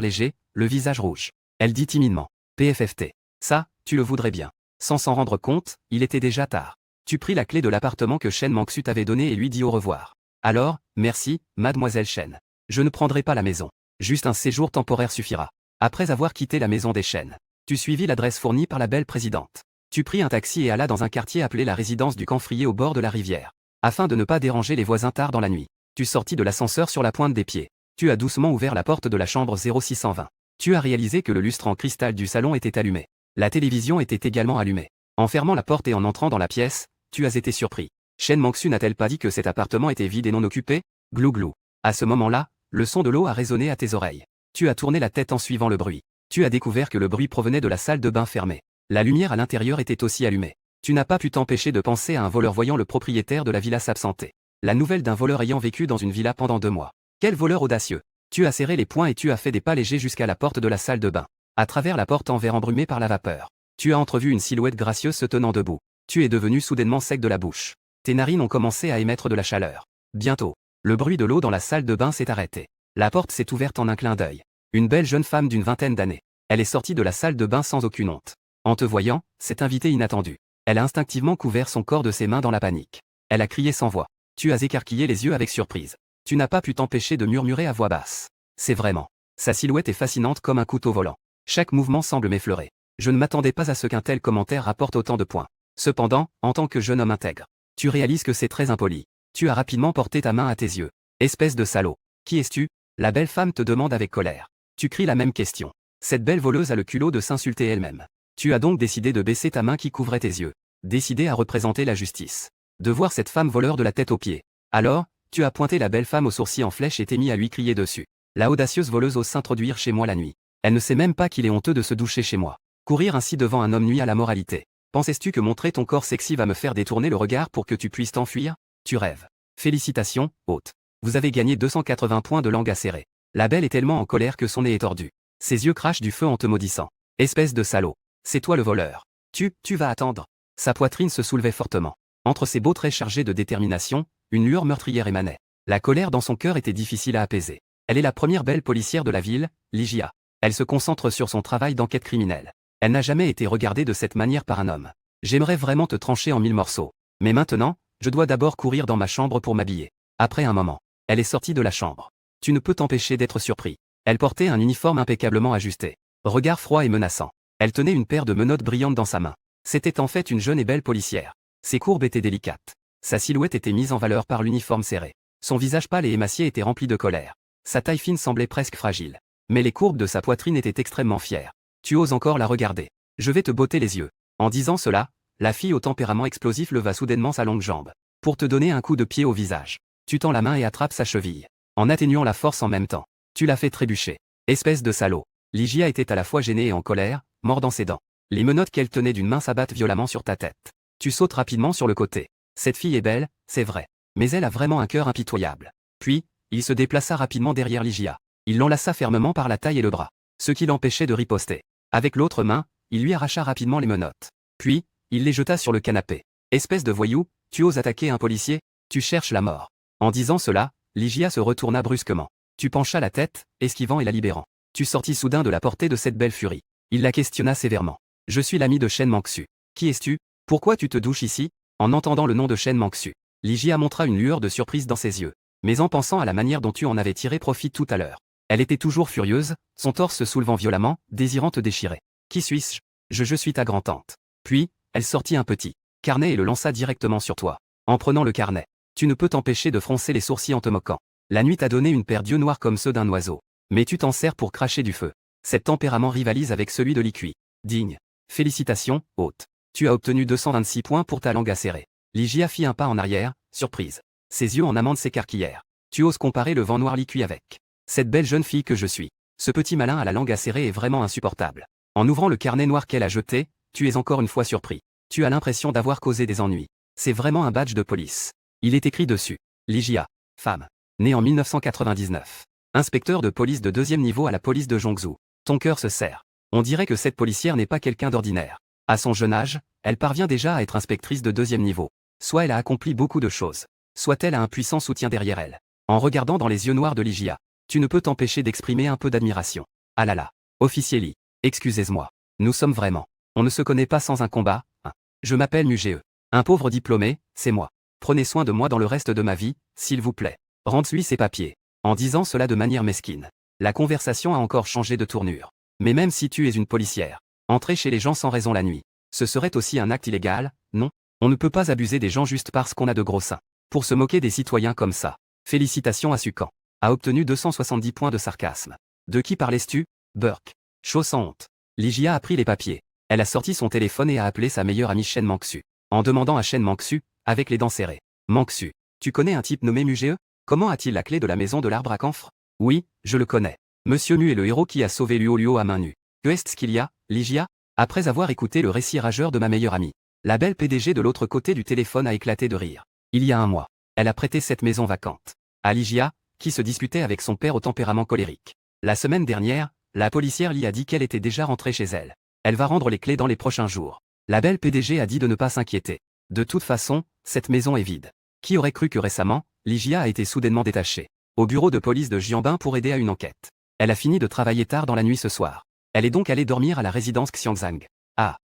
léger, le visage rouge. Elle dit timidement. PFFT. Ça, tu le voudrais bien. Sans s'en rendre compte, il était déjà tard. Tu pris la clé de l'appartement que Shen Mangsu t'avait donné et lui dis au revoir. Alors, merci, mademoiselle Shen. Je ne prendrai pas la maison. Juste un séjour temporaire suffira. Après avoir quitté la maison des Shen, tu suivis l'adresse fournie par la belle présidente. Tu pris un taxi et alla dans un quartier appelé la résidence du camphrier au bord de la rivière. Afin de ne pas déranger les voisins tard dans la nuit, tu sortis de l'ascenseur sur la pointe des pieds. Tu as doucement ouvert la porte de la chambre 0620. Tu as réalisé que le lustre en cristal du salon était allumé. La télévision était également allumée. En fermant la porte et en entrant dans la pièce, tu as été surpris. Shen Mangsu n'a-t-elle pas dit que cet appartement était vide et non occupé? Glou glou. À ce moment-là, le son de l'eau a résonné à tes oreilles. Tu as tourné la tête en suivant le bruit. Tu as découvert que le bruit provenait de la salle de bain fermée. La lumière à l'intérieur était aussi allumée. Tu n'as pas pu t'empêcher de penser à un voleur voyant le propriétaire de la villa s'absenter. La nouvelle d'un voleur ayant vécu dans une villa pendant 2 mois. Quel voleur audacieux! Tu as serré les poings et tu as fait des pas légers jusqu'à la porte de la salle de bain. À travers la porte en verre embrumée par la vapeur, tu as entrevu une silhouette gracieuse se tenant debout. Tu es devenu soudainement sec de la bouche. Tes narines ont commencé à émettre de la chaleur. Bientôt, le bruit de l'eau dans la salle de bain s'est arrêté. La porte s'est ouverte en un clin d'œil. Une belle jeune femme d'une vingtaine d'années. Elle est sortie de la salle de bain sans aucune honte. En te voyant, cette invitée inattendue. Elle a instinctivement couvert son corps de ses mains dans la panique. Elle a crié sans voix. Tu as écarquillé les yeux avec surprise. Tu n'as pas pu t'empêcher de murmurer à voix basse. C'est vraiment. Sa silhouette est fascinante comme un couteau volant. Chaque mouvement semble m'effleurer. Je ne m'attendais pas à ce qu'un tel commentaire rapporte autant de points. Cependant, en tant que jeune homme intègre, tu réalises que c'est très impoli. Tu as rapidement porté ta main à tes yeux. Espèce de salaud. Qui es-tu? La belle femme te demande avec colère. Tu cries la même question. Cette belle voleuse a le culot de s'insulter elle-même. Tu as donc décidé de baisser ta main qui couvrait tes yeux. Décidé à représenter la justice. De voir cette femme voleur de la tête aux pieds. Alors, tu as pointé la belle femme aux sourcils en flèche et t'es mis à lui crier dessus. La audacieuse voleuse ose s'introduire chez moi la nuit. Elle ne sait même pas qu'il est honteux de se doucher chez moi. Courir ainsi devant un homme nuit à la moralité. Pensais-tu que montrer ton corps sexy va me faire détourner le regard pour que tu puisses t'enfuir? Tu rêves. Félicitations, hôte. Vous avez gagné 280 points de langue acérée. La belle est tellement en colère que son nez est tordu. Ses yeux crachent du feu en te maudissant. Espèce de salaud. C'est toi le voleur. Tu vas attendre. Sa poitrine se soulevait fortement. Entre ses beaux traits chargés de détermination, une lueur meurtrière émanait. La colère dans son cœur était difficile à apaiser. Elle est la première belle policière de la ville, Ligia. Elle se concentre sur son travail d'enquête criminelle. Elle n'a jamais été regardée de cette manière par un homme. J'aimerais vraiment te trancher en 1000 morceaux. Mais maintenant, je dois d'abord courir dans ma chambre pour m'habiller. Après un moment, elle est sortie de la chambre. Tu ne peux t'empêcher d'être surpris. Elle portait un uniforme impeccablement ajusté. Regard froid et menaçant. Elle tenait une paire de menottes brillantes dans sa main. C'était en fait une jeune et belle policière. Ses courbes étaient délicates. Sa silhouette était mise en valeur par l'uniforme serré. Son visage pâle et émacié était rempli de colère. Sa taille fine semblait presque fragile. Mais les courbes de sa poitrine étaient extrêmement fières. Tu oses encore la regarder. Je vais te botter les yeux. En disant cela, la fille au tempérament explosif leva soudainement sa longue jambe. Pour te donner un coup de pied au visage. Tu tends la main et attrapes sa cheville. En atténuant la force en même temps. Tu l'as fait trébucher. Espèce de salaud. Ligia était à la fois gênée et en colère, mordant ses dents. Les menottes qu'elle tenait d'une main s'abattent violemment sur ta tête. Tu sautes rapidement sur le côté. Cette fille est belle, c'est vrai. Mais elle a vraiment un cœur impitoyable. Puis, il se déplaça rapidement derrière Ligia. Il l'enlaça fermement par la taille et le bras, ce qui l'empêchait de riposter. Avec l'autre main, il lui arracha rapidement les menottes. Puis, il les jeta sur le canapé. Espèce de voyou, tu oses attaquer un policier? Tu cherches la mort. En disant cela, Ligia se retourna brusquement. Tu pencha la tête, esquivant et la libérant. Tu sortis soudain de la portée de cette belle furie. Il la questionna sévèrement. Je suis l'ami de Shen Mangsu. Qui es-tu? Pourquoi tu te douches ici? En entendant le nom de Shen Mangsu, Ligia montra une lueur de surprise dans ses yeux. Mais en pensant à la manière dont tu en avais tiré profit tout à l'heure. Elle était toujours furieuse, son torse se soulevant violemment, désirant te déchirer. Qui suis-je? Je suis ta grand-tante. Puis, elle sortit un petit carnet et le lança directement sur toi. En prenant le carnet, tu ne peux t'empêcher de froncer les sourcils en te moquant. La nuit t'a donné une paire d'yeux noirs comme ceux d'un oiseau. Mais tu t'en sers pour cracher du feu. Cet tempérament rivalise avec celui de l'Ikui. Digne. Félicitations, hôte. Tu as obtenu 226 points pour ta langue acérée. Ligia fit un pas en arrière, surprise. Ses yeux en amande s'écarquillèrent. Tu oses comparer le vent noir l'Ikui avec cette belle jeune fille que je suis. Ce petit malin à la langue acérée est vraiment insupportable. En ouvrant le carnet noir qu'elle a jeté, tu es encore une fois surpris. Tu as l'impression d'avoir causé des ennuis. C'est vraiment un badge de police. Il est écrit dessus. Ligia, femme. Née en 1999. Inspecteur de police de 2e niveau à la police de Zhongzhou. Ton cœur se serre. On dirait que cette policière n'est pas quelqu'un d'ordinaire. À son jeune âge, elle parvient déjà à être inspectrice de 2e niveau. Soit elle a accompli beaucoup de choses. Soit elle a un puissant soutien derrière elle. En regardant dans les yeux noirs de Ligia, tu ne peux t'empêcher d'exprimer un peu d'admiration. Ah là là. Officier Li. Excusez-moi. Nous sommes vraiment. On ne se connaît pas sans un combat, hein. Je m'appelle Muge. Un pauvre diplômé, c'est moi. Prenez soin de moi dans le reste de ma vie, s'il vous plaît. Rends-lui ses papiers. En disant cela de manière mesquine. La conversation a encore changé de tournure. Mais même si tu es une policière, entrer chez les gens sans raison la nuit, ce serait aussi un acte illégal, non? On ne peut pas abuser des gens juste parce qu'on a de gros seins. Pour se moquer des citoyens comme ça. Félicitations à Sukan. A obtenu 270 points de sarcasme. De qui parlais-tu? Burke. Chose sans honte. Ligia a pris les papiers. Elle a sorti son téléphone et a appelé sa meilleure amie Shen Mangsu. En demandant à Shen Mangsu, avec les dents serrées. Mangsu, tu connais un type nommé Muge? Comment a-t-il la clé de la maison de l'arbre à camphre? Oui, je le connais. Monsieur Mu est le héros qui a sauvé Luo Luo à main nue. Que est-ce qu'il y a, Ligia? Après avoir écouté le récit rageur de ma meilleure amie, la belle PDG de l'autre côté du téléphone a éclaté de rire. Il y a un mois, elle a prêté cette maison vacante à Ligia, qui se disputait avec son père au tempérament colérique. La semaine dernière, la policière lui a dit qu'elle était déjà rentrée chez elle. Elle va rendre les clés dans les prochains jours. La belle PDG a dit de ne pas s'inquiéter. De toute façon, cette maison est vide. Qui aurait cru que récemment, Ligia a été soudainement détachée au bureau de police de Jianbin pour aider à une enquête. Elle a fini de travailler tard dans la nuit ce soir. Elle est donc allée dormir à la résidence Xiangzhang. Ah,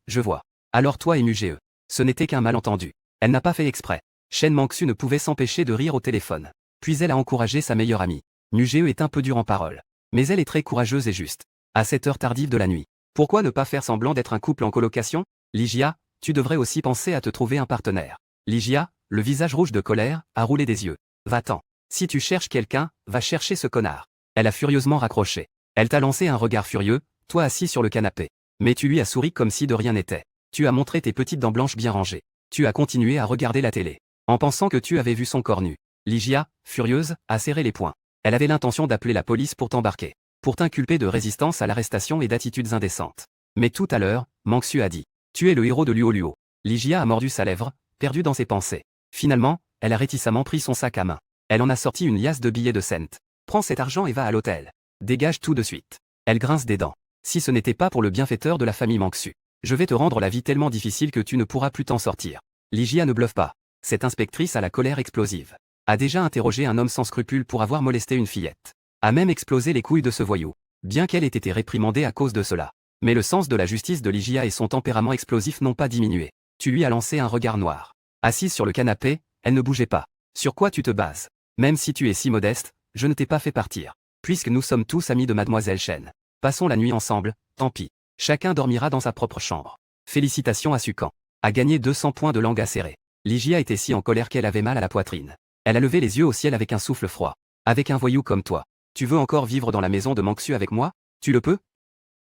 je vois. Alors toi et Muge, ce n'était qu'un malentendu. Elle n'a pas fait exprès. Shen Mangsu ne pouvait s'empêcher de rire au téléphone. Puis elle a encouragé sa meilleure amie. Muge est un peu dure en parole. Mais elle est très courageuse et juste. À cette heure tardive de la nuit. Pourquoi ne pas faire semblant d'être un couple en colocation? Ligia, tu devrais aussi penser à te trouver un partenaire. Ligia, le visage rouge de colère, a roulé des yeux. Va-t'en. Si tu cherches quelqu'un, va chercher ce connard. Elle a furieusement raccroché. Elle t'a lancé un regard furieux, toi assis sur le canapé. Mais tu lui as souri comme si de rien n'était. Tu as montré tes petites dents blanches bien rangées. Tu as continué à regarder la télé. En pensant que tu avais vu son corps nu. Ligia, furieuse, a serré les poings. Elle avait l'intention d'appeler la police pour t'embarquer. Pour t'inculper de résistance à l'arrestation et d'attitudes indécentes. Mais tout à l'heure, Mangsu a dit. Tu es le héros de Luo Luo. Ligia a mordu sa lèvre, perdue dans ses pensées. Finalement, elle a réticemment pris son sac à main. Elle en a sorti une liasse de billets de cent. Prends cet argent et va à l'hôtel. Dégage tout de suite. Elle grince des dents. Si ce n'était pas pour le bienfaiteur de la famille Mangsu, je vais te rendre la vie tellement difficile que tu ne pourras plus t'en sortir. Ligia ne bluffe pas. Cette inspectrice a la colère explosive. A déjà interrogé un homme sans scrupules pour avoir molesté une fillette. A même explosé les couilles de ce voyou. Bien qu'elle ait été réprimandée à cause de cela. Mais le sens de la justice de Ligia et son tempérament explosif n'ont pas diminué. Tu lui as lancé un regard noir. Assise sur le canapé, elle ne bougeait pas. Sur quoi tu te bases? Même si tu es si modeste, je ne t'ai pas fait partir. Puisque nous sommes tous amis de Mademoiselle Shen. Passons la nuit ensemble, tant pis. Chacun dormira dans sa propre chambre. Félicitations à Sukan. A gagné 200 points de langue acérée. Ligia était si en colère qu'elle avait mal à la poitrine. Elle a levé les yeux au ciel avec un souffle froid. Avec un voyou comme toi. Tu veux encore vivre dans la maison de Mangsu avec moi? Tu le peux?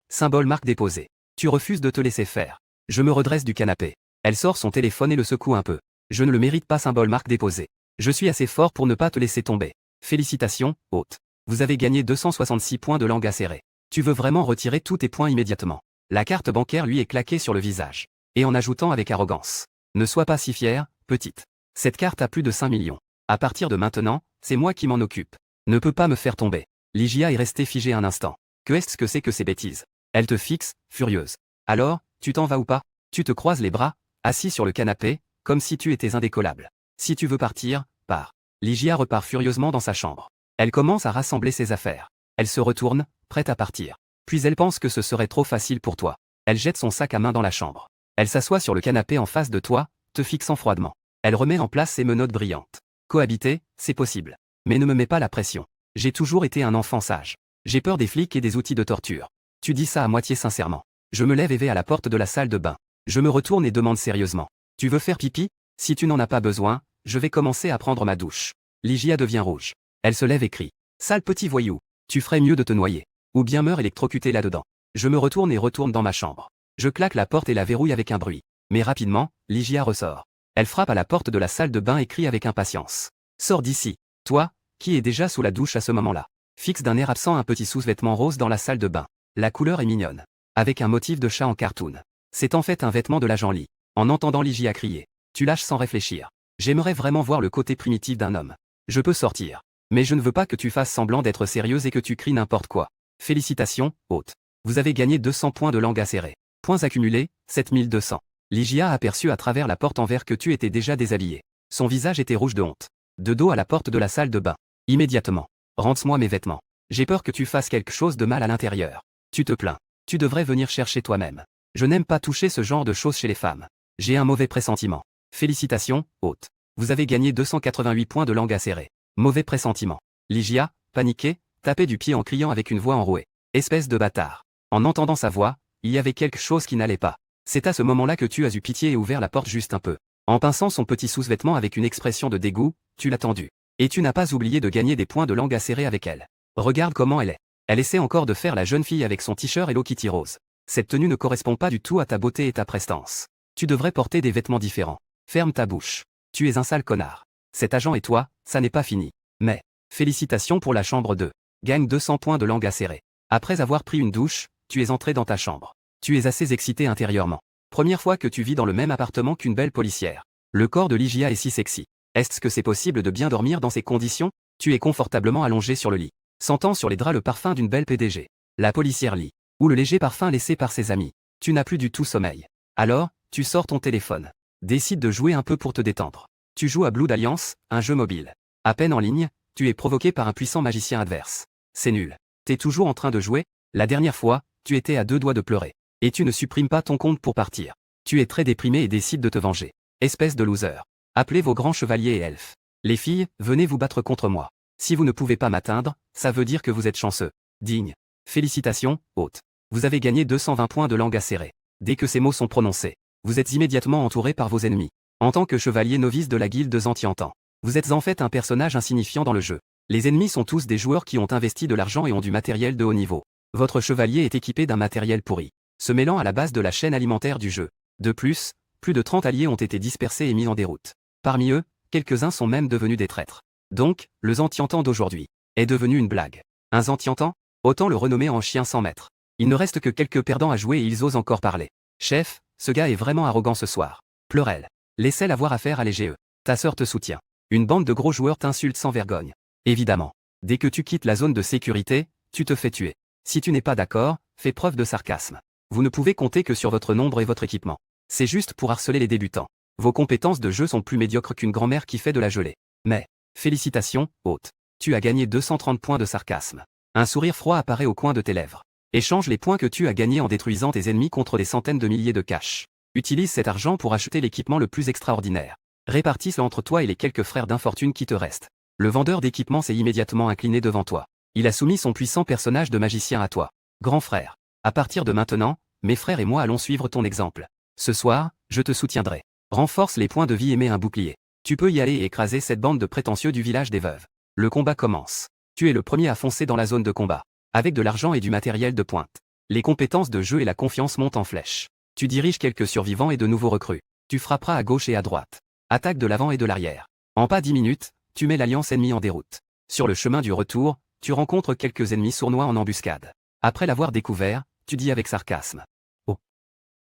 Symbole marque déposée. Tu refuses de te laisser faire. Je me redresse du canapé. Elle sort son téléphone et le secoue un peu. Je ne le mérite pas, symbole marque déposée. Je suis assez fort pour ne pas te laisser tomber. Félicitations, hôte. Vous avez gagné 266 points de langue acérée. Tu veux vraiment retirer tous tes points immédiatement. La carte bancaire lui est claquée sur le visage. Et en ajoutant avec arrogance. Ne sois pas si fière, petite. Cette carte a plus de 5 millions. À partir de maintenant, c'est moi qui m'en occupe. Ne peux pas me faire tomber. Ligia est restée figée un instant. Qu'est-ce que c'est que ces bêtises? Elle te fixe, furieuse. Alors, tu t'en vas ou pas? Tu te croises les bras, assis sur le canapé, comme si tu étais indécollable. Si tu veux partir, pars. Ligia repart furieusement dans sa chambre. Elle commence à rassembler ses affaires. Elle se retourne, prête à partir. Puis elle pense que ce serait trop facile pour toi. Elle jette son sac à main dans la chambre. Elle s'assoit sur le canapé en face de toi, te fixant froidement. Elle remet en place ses menottes brillantes. Cohabiter, c'est possible. Mais ne me mets pas la pression. J'ai toujours été un enfant sage. J'ai peur des flics et des outils de torture. Tu dis ça à moitié sincèrement. Je me lève et vais à la porte de la salle de bain. Je me retourne et demande sérieusement. Tu veux faire pipi? Si tu n'en as pas besoin, je vais commencer à prendre ma douche. Ligia devient rouge. Elle se lève et crie. Sale petit voyou. Tu ferais mieux de te noyer. Ou bien meurs électrocuté là-dedans. Je me retourne et retourne dans ma chambre. Je claque la porte et la verrouille avec un bruit. Mais rapidement, Ligia ressort. Elle frappe à la porte de la salle de bain et crie avec impatience. Sors d'ici. Toi, qui es déjà sous la douche à ce moment-là. Fixe d'un air absent un petit sous-vêtement rose dans la salle de bain. La couleur est mignonne. Avec un motif de chat en cartoon. C'est en fait un vêtement de l'agent Lee. En entendant Ligia crier. Tu lâches sans réfléchir. J'aimerais vraiment voir le côté primitif d'un homme. Je peux sortir. Mais je ne veux pas que tu fasses semblant d'être sérieuse et que tu cries n'importe quoi. Félicitations, hôte. Vous avez gagné 200 points de langue acérée. Points accumulés, 7200. Ligia aperçut à travers la porte en verre que tu étais déjà déshabillé. Son visage était rouge de honte. De dos à la porte de la salle de bain. Immédiatement. Rends-moi mes vêtements. J'ai peur que tu fasses quelque chose de mal à l'intérieur. Tu te plains. Tu devrais venir chercher toi-même. Je n'aime pas toucher ce genre de choses chez les femmes. J'ai un mauvais pressentiment. Félicitations, hôte. Vous avez gagné 288 points de langue acérée. Mauvais pressentiment. Ligia, paniquée, tapait du pied en criant avec une voix enrouée. Espèce de bâtard. En entendant sa voix, il y avait quelque chose qui n'allait pas. C'est à ce moment-là que tu as eu pitié et ouvert la porte juste un peu. En pinçant son petit sous-vêtement avec une expression de dégoût, tu l'as tendu. Et tu n'as pas oublié de gagner des points de langue acérée avec elle. Regarde comment elle est. Elle essaie encore de faire la jeune fille avec son t-shirt Hello Kitty rose. Cette tenue ne correspond pas du tout à ta beauté et ta prestance. Tu devrais porter des vêtements différents. Ferme ta bouche. Tu es un sale connard. Cet agent et toi, ça n'est pas fini. Mais, félicitations pour la chambre 2. Gagne 200 points de langue acérée. Après avoir pris une douche, tu es entré dans ta chambre. Tu es assez excité intérieurement. Première fois que tu vis dans le même appartement qu'une belle policière. Le corps de Ligia est si sexy. Est-ce que c'est possible de bien dormir dans ces conditions? Tu es confortablement allongé sur le lit. Sentant sur les draps le parfum d'une belle PDG. La policière lit. Ou le léger parfum laissé par ses amis. Tu n'as plus du tout sommeil. Alors, tu sors ton téléphone. Décide de jouer un peu pour te détendre. Tu joues à Blood Alliance, un jeu mobile. À peine en ligne, tu es provoqué par un puissant magicien adverse. C'est nul. T'es toujours en train de jouer? La dernière fois, tu étais à 2 doigts de pleurer. Et tu ne supprimes pas ton compte pour partir. Tu es très déprimé et décides de te venger. Espèce de loser. Appelez vos grands chevaliers et elfes. Les filles, venez vous battre contre moi. Si vous ne pouvez pas m'atteindre, ça veut dire que vous êtes chanceux. Digne. Félicitations, hôte. Vous avez gagné 220 points de langue acérée. Dès que ces mots sont prononcés, vous êtes immédiatement entouré par vos ennemis. En tant que chevalier novice de la guilde Zantiantan, vous êtes en fait un personnage insignifiant dans le jeu. Les ennemis sont tous des joueurs qui ont investi de l'argent et ont du matériel de haut niveau. Votre chevalier est équipé d'un matériel pourri, se mêlant à la base de la chaîne alimentaire du jeu. De plus de 30 alliés ont été dispersés et mis en déroute. Parmi eux, quelques-uns sont même devenus des traîtres. Donc, le Zantiantan d'aujourd'hui est devenu une blague. Un Zantiantan? Autant le renommer en chien sans maître. Il ne reste que quelques perdants à jouer et ils osent encore parler. Chef, ce gars est vraiment arrogant ce soir. Pleure-elle. Laissez-la avoir affaire à l'EGE. Ta sœur te soutient. Une bande de gros joueurs t'insulte sans vergogne. Évidemment. Dès que tu quittes la zone de sécurité, tu te fais tuer. Si tu n'es pas d'accord, fais preuve de sarcasme. Vous ne pouvez compter que sur votre nombre et votre équipement. C'est juste pour harceler les débutants. Vos compétences de jeu sont plus médiocres qu'une grand-mère qui fait de la gelée. Mais, félicitations, hôte. Tu as gagné 230 points de sarcasme. Un sourire froid apparaît au coin de tes lèvres. Échange les points que tu as gagnés en détruisant tes ennemis contre des centaines de milliers de cash. Utilise cet argent pour acheter l'équipement le plus extraordinaire. Répartisse-le entre toi et les quelques frères d'infortune qui te restent. Le vendeur d'équipement s'est immédiatement incliné devant toi. Il a soumis son puissant personnage de magicien à toi. Grand frère. À partir de maintenant, mes frères et moi allons suivre ton exemple. Ce soir, je te soutiendrai. Renforce les points de vie et mets un bouclier. Tu peux y aller et écraser cette bande de prétentieux du village des veuves. Le combat commence. Tu es le premier à foncer dans la zone de combat. Avec de l'argent et du matériel de pointe. Les compétences de jeu et la confiance montent en flèche. Tu diriges quelques survivants et de nouveaux recrues. Tu frapperas à gauche et à droite. Attaque de l'avant et de l'arrière. En pas 10 minutes, tu mets l'alliance ennemie en déroute. Sur le chemin du retour, tu rencontres quelques ennemis sournois en embuscade. Après l'avoir découvert, tu dis avec sarcasme. Oh.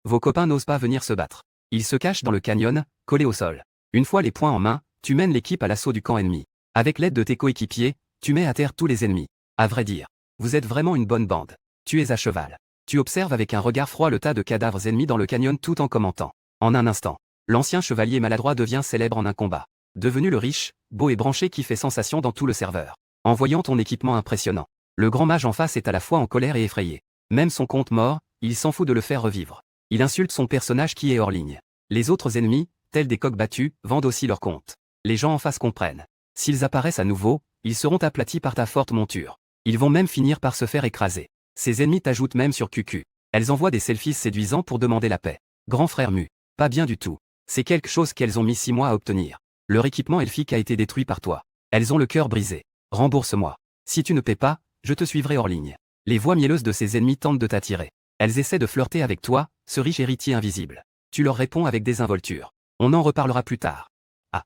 Vos copains n'osent pas venir se battre. Ils se cachent dans le canyon, collés au sol. Une fois les poings en main, tu mènes l'équipe à l'assaut du camp ennemi. Avec l'aide de tes coéquipiers, tu mets à terre tous les ennemis. À vrai dire, vous êtes vraiment une bonne bande. Tu es à cheval. Tu observes avec un regard froid le tas de cadavres ennemis dans le canyon tout en commentant. En un instant, l'ancien chevalier maladroit devient célèbre en un combat. Devenu le riche, beau et branché qui fait sensation dans tout le serveur. En voyant ton équipement impressionnant, le grand mage en face est à la fois en colère et effrayé. Même son compte mort, il s'en fout de le faire revivre. Il insulte son personnage qui est hors ligne. Les autres ennemis, tels des coqs battus, vendent aussi leur compte. Les gens en face comprennent. S'ils apparaissent à nouveau, ils seront aplatis par ta forte monture. Ils vont même finir par se faire écraser. Ces ennemis t'ajoutent même sur QQ. Elles envoient des selfies séduisants pour demander la paix. Grand frère Mu. Pas bien du tout. C'est quelque chose qu'elles ont mis 6 mois à obtenir. Leur équipement elfique a été détruit par toi. Elles ont le cœur brisé. Rembourse-moi. Si tu ne paies pas, je te suivrai hors ligne. Les voix mielleuses de ces ennemis tentent de t'attirer. Elles essaient de flirter avec toi, ce riche héritier invisible. Tu leur réponds avec désinvolture. On en reparlera plus tard. Ah.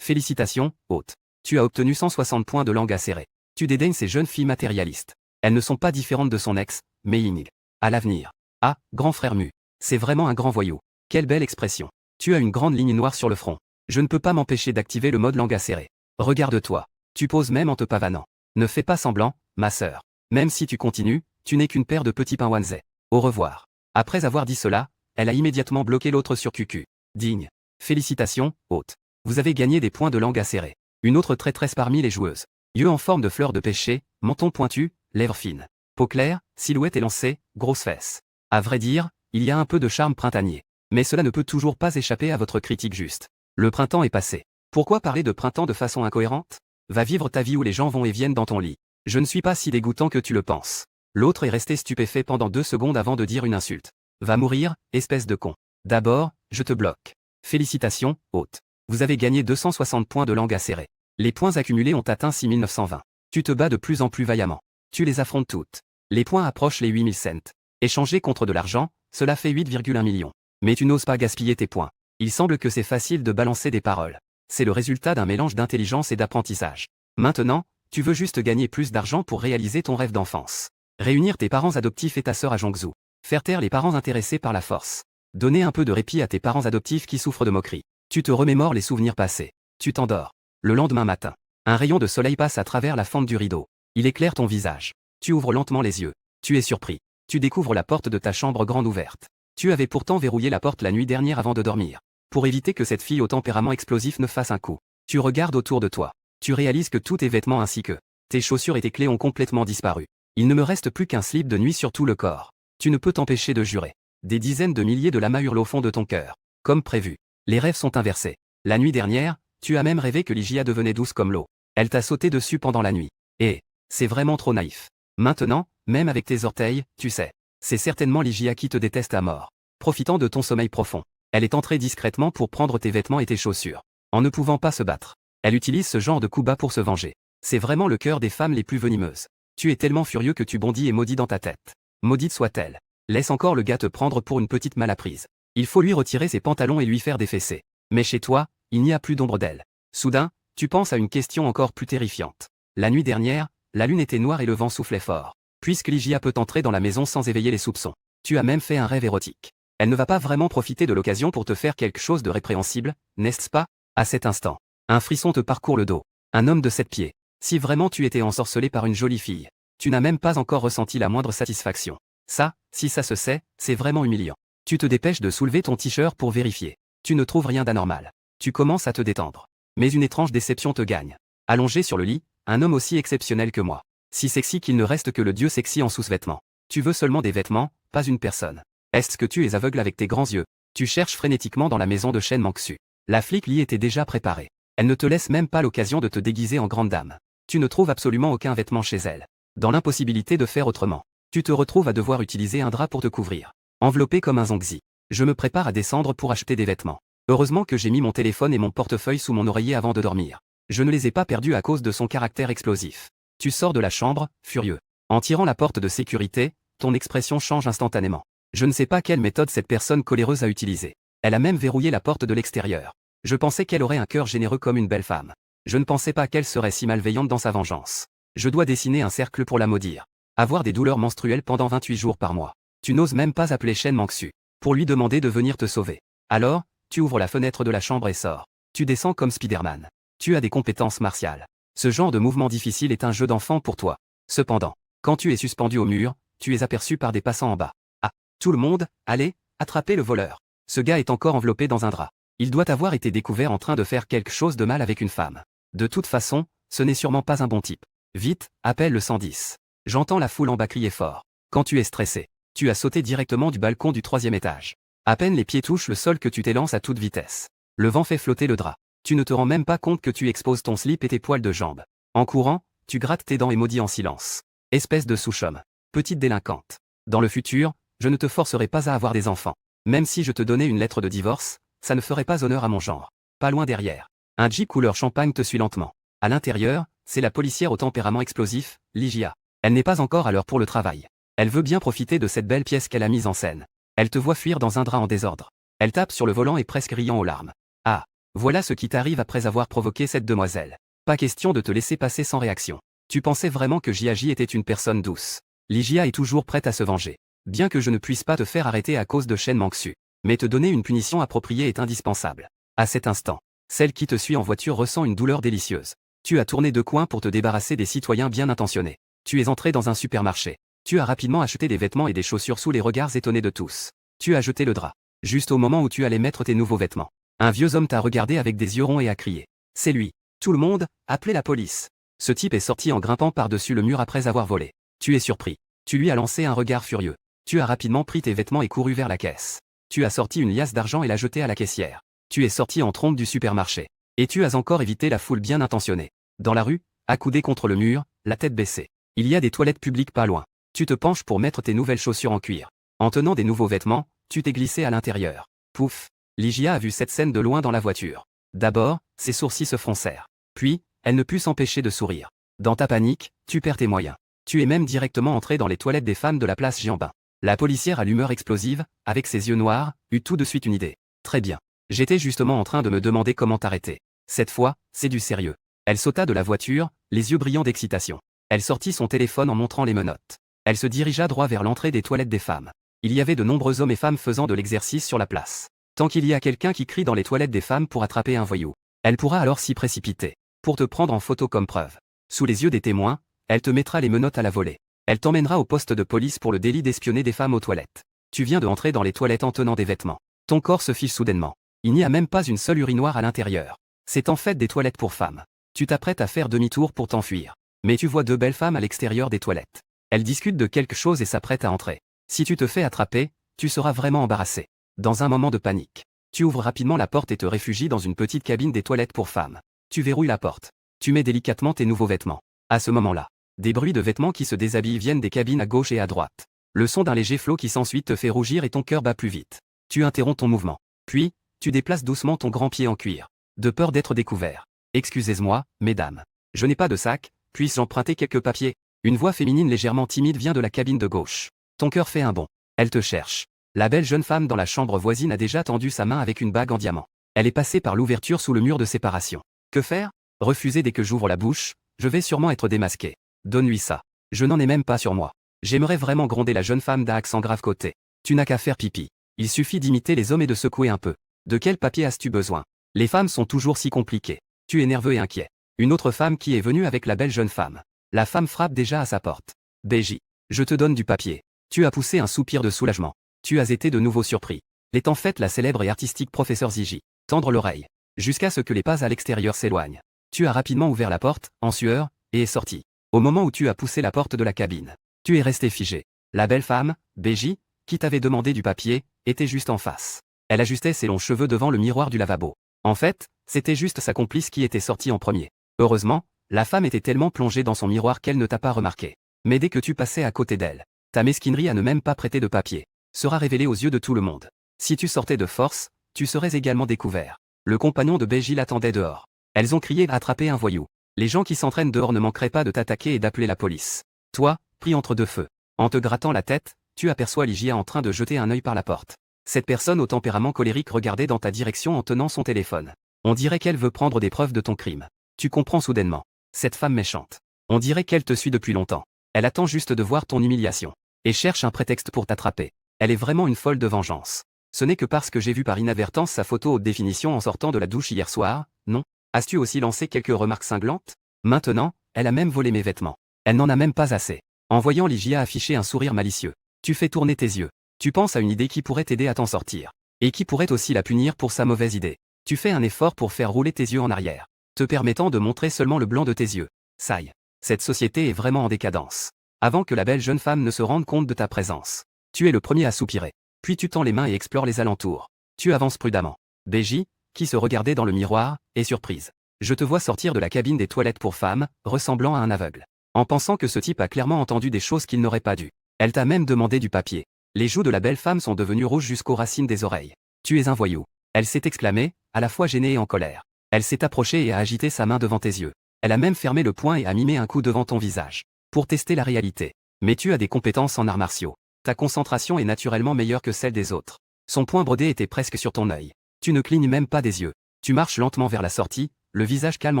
Félicitations, hôte. Tu as obtenu 160 points de langue acérée. Tu dédaignes ces jeunes filles matérialistes. Elles ne sont pas différentes de son ex, Mei Ying. À l'avenir. Ah, grand frère Mu. C'est vraiment un grand voyou. Quelle belle expression. Tu as une grande ligne noire sur le front. Je ne peux pas m'empêcher d'activer le mode langue acérée. Regarde-toi. Tu poses même en te pavanant. Ne fais pas semblant, ma sœur. Même si tu continues, tu n'es qu'une paire de petits pinwanzais. Au revoir. Après avoir dit cela, elle a immédiatement bloqué l'autre sur QQ. Digne. Félicitations, hôte. Vous avez gagné des points de langue acérée. Une autre traîtresse parmi les joueuses. Yeux en forme de fleurs de pêcher, menton pointu, lèvres fines. Peau claire, silhouette élancée, grosses fesses. À vrai dire, il y a un peu de charme printanier. Mais cela ne peut toujours pas échapper à votre critique juste. Le printemps est passé. Pourquoi parler de printemps de façon incohérente? Va vivre ta vie où les gens vont et viennent dans ton lit. Je ne suis pas si dégoûtant que tu le penses. L'autre est resté stupéfait pendant 2 secondes avant de dire une insulte. Va mourir, espèce de con. D'abord, je te bloque. Félicitations, hôte. Vous avez gagné 260 points de langue acérée. Les points accumulés ont atteint 6920. Tu te bats de plus en plus vaillamment. Tu les affrontes toutes. Les points approchent les 8000 cents. Échangés contre de l'argent, cela fait 8,1 millions. Mais tu n'oses pas gaspiller tes points. Il semble que c'est facile de balancer des paroles. C'est le résultat d'un mélange d'intelligence et d'apprentissage. Maintenant, tu veux juste gagner plus d'argent pour réaliser ton rêve d'enfance. Réunir tes parents adoptifs et ta sœur à Zhongzhou. Faire taire les parents intéressés par la force. Donner un peu de répit à tes parents adoptifs qui souffrent de moqueries. Tu te remémores les souvenirs passés. Tu t'endors. Le lendemain matin, un rayon de soleil passe à travers la fente du rideau. Il éclaire ton visage. Tu ouvres lentement les yeux. Tu es surpris. Tu découvres la porte de ta chambre grande ouverte. Tu avais pourtant verrouillé la porte la nuit dernière avant de dormir. Pour éviter que cette fille au tempérament explosif ne fasse un coup. Tu regardes autour de toi. Tu réalises que tous tes vêtements ainsi que tes chaussures et tes clés ont complètement disparu. Il ne me reste plus qu'un slip de nuit sur tout le corps. Tu ne peux t'empêcher de jurer. Des dizaines de milliers de lamas hurlent au fond de ton cœur. Comme prévu. Les rêves sont inversés. La nuit dernière, tu as même rêvé que Ligia devenait douce comme l'eau. Elle t'a sauté dessus pendant la nuit. Et c'est vraiment trop naïf. Maintenant, même avec tes orteils, tu sais. C'est certainement Ligia qui te déteste à mort. Profitant de ton sommeil profond. Elle est entrée discrètement pour prendre tes vêtements et tes chaussures. En ne pouvant pas se battre. Elle utilise ce genre de coup bas pour se venger. C'est vraiment le cœur des femmes les plus venimeuses. Tu es tellement furieux que tu bondis et maudis dans ta tête. Maudite soit-elle. Laisse encore le gars te prendre pour une petite malapprise. Il faut lui retirer ses pantalons et lui faire des fessées. Mais chez toi, il n'y a plus d'ombre d'elle. Soudain, tu penses à une question encore plus terrifiante. La nuit dernière, la lune était noire et le vent soufflait fort. Puisque Ligia peut entrer dans la maison sans éveiller les soupçons. Tu as même fait un rêve érotique. Elle ne va pas vraiment profiter de l'occasion pour te faire quelque chose de répréhensible, n'est-ce pas? À cet instant, un frisson te parcourt le dos. Un homme de 7 pieds. Si vraiment tu étais ensorcelé par une jolie fille, tu n'as même pas encore ressenti la moindre satisfaction. Ça, si ça se sait, c'est vraiment humiliant. Tu te dépêches de soulever ton t-shirt pour vérifier. Tu ne trouves rien d'anormal. Tu commences à te détendre. Mais une étrange déception te gagne. Allongé sur le lit, un homme aussi exceptionnel que moi. Si sexy qu'il ne reste que le dieu sexy en sous-vêtements. Tu veux seulement des vêtements, pas une personne. Est-ce que tu es aveugle avec tes grands yeux? Tu cherches frénétiquement dans la maison de Shen Mangxu. La flic l'y était déjà préparée. Elle ne te laisse même pas l'occasion de te déguiser en grande dame. Tu ne trouves absolument aucun vêtement chez elle. Dans l'impossibilité de faire autrement. Tu te retrouves à devoir utiliser un drap pour te couvrir. Enveloppé comme un zongzi. Je me prépare à descendre pour acheter des vêtements. Heureusement que j'ai mis mon téléphone et mon portefeuille sous mon oreiller avant de dormir. Je ne les ai pas perdus à cause de son caractère explosif. Tu sors de la chambre, furieux. En tirant la porte de sécurité, ton expression change instantanément. Je ne sais pas quelle méthode cette personne coléreuse a utilisée. Elle a même verrouillé la porte de l'extérieur. Je pensais qu'elle aurait un cœur généreux comme une belle femme. Je ne pensais pas qu'elle serait si malveillante dans sa vengeance. Je dois dessiner un cercle pour la maudire. Avoir des douleurs menstruelles pendant 28 jours par mois. Tu n'oses même pas appeler Shen Mangxu pour lui demander de venir te sauver. Alors, tu ouvres la fenêtre de la chambre et sors. Tu descends comme Spider-Man. Tu as des compétences martiales. Ce genre de mouvement difficile est un jeu d'enfant pour toi. Cependant, quand tu es suspendu au mur, tu es aperçu par des passants en bas. Ah, tout le monde, allez, attrapez le voleur. Ce gars est encore enveloppé dans un drap. Il doit avoir été découvert en train de faire quelque chose de mal avec une femme. De toute façon, ce n'est sûrement pas un bon type. Vite, appelle le 110. J'entends la foule en bas crier fort. Quand tu es stressé, tu as sauté directement du balcon du 3e étage. À peine les pieds touchent le sol que tu t'élances à toute vitesse. Le vent fait flotter le drap. Tu ne te rends même pas compte que tu exposes ton slip et tes poils de jambes. En courant, tu grattes tes dents et maudis en silence. Espèce de souche-homme. Petite délinquante. Dans le futur, je ne te forcerai pas à avoir des enfants. Même si je te donnais une lettre de divorce, ça ne ferait pas honneur à mon genre. Pas loin derrière. Un Jeep couleur champagne te suit lentement. À l'intérieur, c'est la policière au tempérament explosif, Ligia. Elle n'est pas encore à l'heure pour le travail. Elle veut bien profiter de cette belle pièce qu'elle a mise en scène. Elle te voit fuir dans un drap en désordre. Elle tape sur le volant et presque riant aux larmes. Ah, voilà ce qui t'arrive après avoir provoqué cette demoiselle. Pas question de te laisser passer sans réaction. Tu pensais vraiment que J.A.J. était une personne douce. Ligia est toujours prête à se venger. Bien que je ne puisse pas te faire arrêter à cause de Shen Mangsu. Mais te donner une punition appropriée est indispensable. À cet instant, celle qui te suit en voiture ressent une douleur délicieuse. Tu as tourné de coin pour te débarrasser des citoyens bien intentionnés. Tu es entré dans un supermarché. Tu as rapidement acheté des vêtements et des chaussures sous les regards étonnés de tous. Tu as jeté le drap. Juste au moment où tu allais mettre tes nouveaux vêtements. Un vieux homme t'a regardé avec des yeux ronds et a crié. C'est lui. Tout le monde, appelez la police. Ce type est sorti en grimpant par-dessus le mur après avoir volé. Tu es surpris. Tu lui as lancé un regard furieux. Tu as rapidement pris tes vêtements et couru vers la caisse. Tu as sorti une liasse d'argent et l'as jetée à la caissière. Tu es sorti en trompe du supermarché. Et tu as encore évité la foule bien intentionnée. Dans la rue, accoudé contre le mur, la tête baissée. Il y a des toilettes publiques pas loin. Tu te penches pour mettre tes nouvelles chaussures en cuir. En tenant des nouveaux vêtements, tu t'es glissé à l'intérieur. Pouf. Ligia a vu cette scène de loin dans la voiture. D'abord, ses sourcils se froncèrent. Puis, elle ne put s'empêcher de sourire. Dans ta panique, tu perds tes moyens. Tu es même directement entré dans les toilettes des femmes de la place Jianbin. La policière à l'humeur explosive, avec ses yeux noirs, eut tout de suite une idée. Très bien. J'étais justement en train de me demander comment t'arrêter. Cette fois, c'est du sérieux. Elle sauta de la voiture, les yeux brillants d'excitation. Elle sortit son téléphone en montrant les menottes. Elle se dirigea droit vers l'entrée des toilettes des femmes. Il y avait de nombreux hommes et femmes faisant de l'exercice sur la place. Tant qu'il y a quelqu'un qui crie dans les toilettes des femmes pour attraper un voyou, elle pourra alors s'y précipiter. Pour te prendre en photo comme preuve. Sous les yeux des témoins, elle te mettra les menottes à la volée. Elle t'emmènera au poste de police pour le délit d'espionner des femmes aux toilettes. Tu viens de entrer dans les toilettes en tenant des vêtements. Ton corps se fiche soudainement. Il n'y a même pas une seule urinoir à l'intérieur. C'est en fait des toilettes pour femmes. Tu t'apprêtes à faire demi-tour pour t'enfuir. Mais tu vois deux belles femmes à l'extérieur des toilettes. Elles discutent de quelque chose et s'apprêtent à entrer. Si tu te fais attraper, tu seras vraiment embarrassé. Dans un moment de panique, tu ouvres rapidement la porte et te réfugies dans une petite cabine des toilettes pour femmes. Tu verrouilles la porte. Tu mets délicatement tes nouveaux vêtements. À ce moment-là, des bruits de vêtements qui se déshabillent viennent des cabines à gauche et à droite. Le son d'un léger flot qui s'ensuit te fait rougir et ton cœur bat plus vite. Tu interromps ton mouvement. Puis, tu déplaces doucement ton grand pied en cuir. De peur d'être découvert. Excusez-moi, mesdames. Je n'ai pas de sac, puis-je emprunter quelques papiers? Une voix féminine légèrement timide vient de la cabine de gauche. Ton cœur fait un bond. Elle te cherche. La belle jeune femme dans la chambre voisine a déjà tendu sa main avec une bague en diamant. Elle est passée par l'ouverture sous le mur de séparation. Que faire? Refuser dès que j'ouvre la bouche? Je vais sûrement être démasqué. Donne-lui ça. Je n'en ai même pas sur moi. J'aimerais vraiment gronder la jeune femme d'un accent grave côté. Tu n'as qu'à faire pipi. Il suffit d'imiter les hommes et de secouer un peu. De quel papier as-tu besoin? Les femmes sont toujours si compliquées. Tu es nerveux et inquiet. Une autre femme qui est venue avec la belle jeune femme. La femme frappe déjà à sa porte. BJ. Je te donne du papier. Tu as poussé un soupir de soulagement. Tu as été de nouveau surpris. Est en fait la célèbre et artistique professeure Ziji. Tendre l'oreille. Jusqu'à ce que les pas à l'extérieur s'éloignent. Tu as rapidement ouvert la porte, en sueur, et es sorti. Au moment où tu as poussé la porte de la cabine, tu es resté figé. La belle femme, BJ, qui t'avait demandé du papier, était juste en face. Elle ajustait ses longs cheveux devant le miroir du lavabo. En fait, c'était juste sa complice qui était sortie en premier. Heureusement, la femme était tellement plongée dans son miroir qu'elle ne t'a pas remarqué. Mais dès que tu passais à côté d'elle, ta mesquinerie à ne même pas prêter de papier sera révélée aux yeux de tout le monde. Si tu sortais de force, tu serais également découvert. Le compagnon de BJ l'attendait dehors. Elles ont crié « Attraper un voyou ». Les gens qui s'entraînent dehors ne manqueraient pas de t'attaquer et d'appeler la police. Toi, pris entre deux feux. En te grattant la tête, tu aperçois Ligia en train de jeter un œil par la porte. Cette personne au tempérament colérique regardait dans ta direction en tenant son téléphone. On dirait qu'elle veut prendre des preuves de ton crime. Tu comprends soudainement. Cette femme méchante. On dirait qu'elle te suit depuis longtemps. Elle attend juste de voir ton humiliation. Et cherche un prétexte pour t'attraper. Elle est vraiment une folle de vengeance. Ce n'est que parce que j'ai vu par inadvertance sa photo haute définition en sortant de la douche hier soir, non? As-tu aussi lancé quelques remarques cinglantes? Maintenant, elle a même volé mes vêtements. Elle n'en a même pas assez. En voyant Ligia afficher un sourire malicieux, tu fais tourner tes yeux. Tu penses à une idée qui pourrait t'aider à t'en sortir. Et qui pourrait aussi la punir pour sa mauvaise idée. Tu fais un effort pour faire rouler tes yeux en arrière, te permettant de montrer seulement le blanc de tes yeux. Saï. Cette société est vraiment en décadence. Avant que la belle jeune femme ne se rende compte de ta présence, tu es le premier à soupirer. Puis tu tends les mains et explores les alentours. Tu avances prudemment. Beji, qui se regardait dans le miroir, est surprise. Je te vois sortir de la cabine des toilettes pour femmes, ressemblant à un aveugle. En pensant que ce type a clairement entendu des choses qu'il n'aurait pas dû. Elle t'a même demandé du papier. Les joues de la belle femme sont devenues rouges jusqu'aux racines des oreilles. Tu es un voyou. Elle s'est exclamée, à la fois gênée et en colère. Elle s'est approchée et a agité sa main devant tes yeux. Elle a même fermé le poing et a mimé un coup devant ton visage. Pour tester la réalité. Mais tu as des compétences en arts martiaux. Ta concentration est naturellement meilleure que celle des autres. Son poing brodé était presque sur ton œil. Tu ne clignes même pas des yeux. Tu marches lentement vers la sortie, le visage calme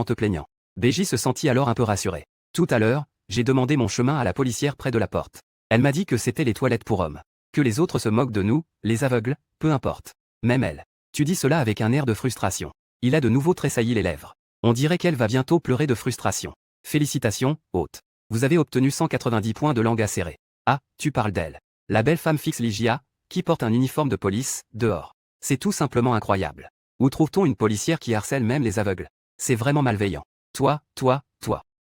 en te plaignant. Beji se sentit alors un peu rassuré. Tout à l'heure, j'ai demandé mon chemin à la policière près de la porte. Elle m'a dit que c'était les toilettes pour hommes. Que les autres se moquent de nous, les aveugles, peu importe. Même elle. Tu dis cela avec un air de frustration. Il a de nouveau tressailli les lèvres. On dirait qu'elle va bientôt pleurer de frustration. Félicitations, hôte. Vous avez obtenu 190 points de langue acérée. Ah, tu parles d'elle. La belle femme fixe Ligia, qui porte un uniforme de police, dehors. C'est tout simplement incroyable. Où trouve-t-on une policière qui harcèle même les aveugles? C'est vraiment malveillant. Toi.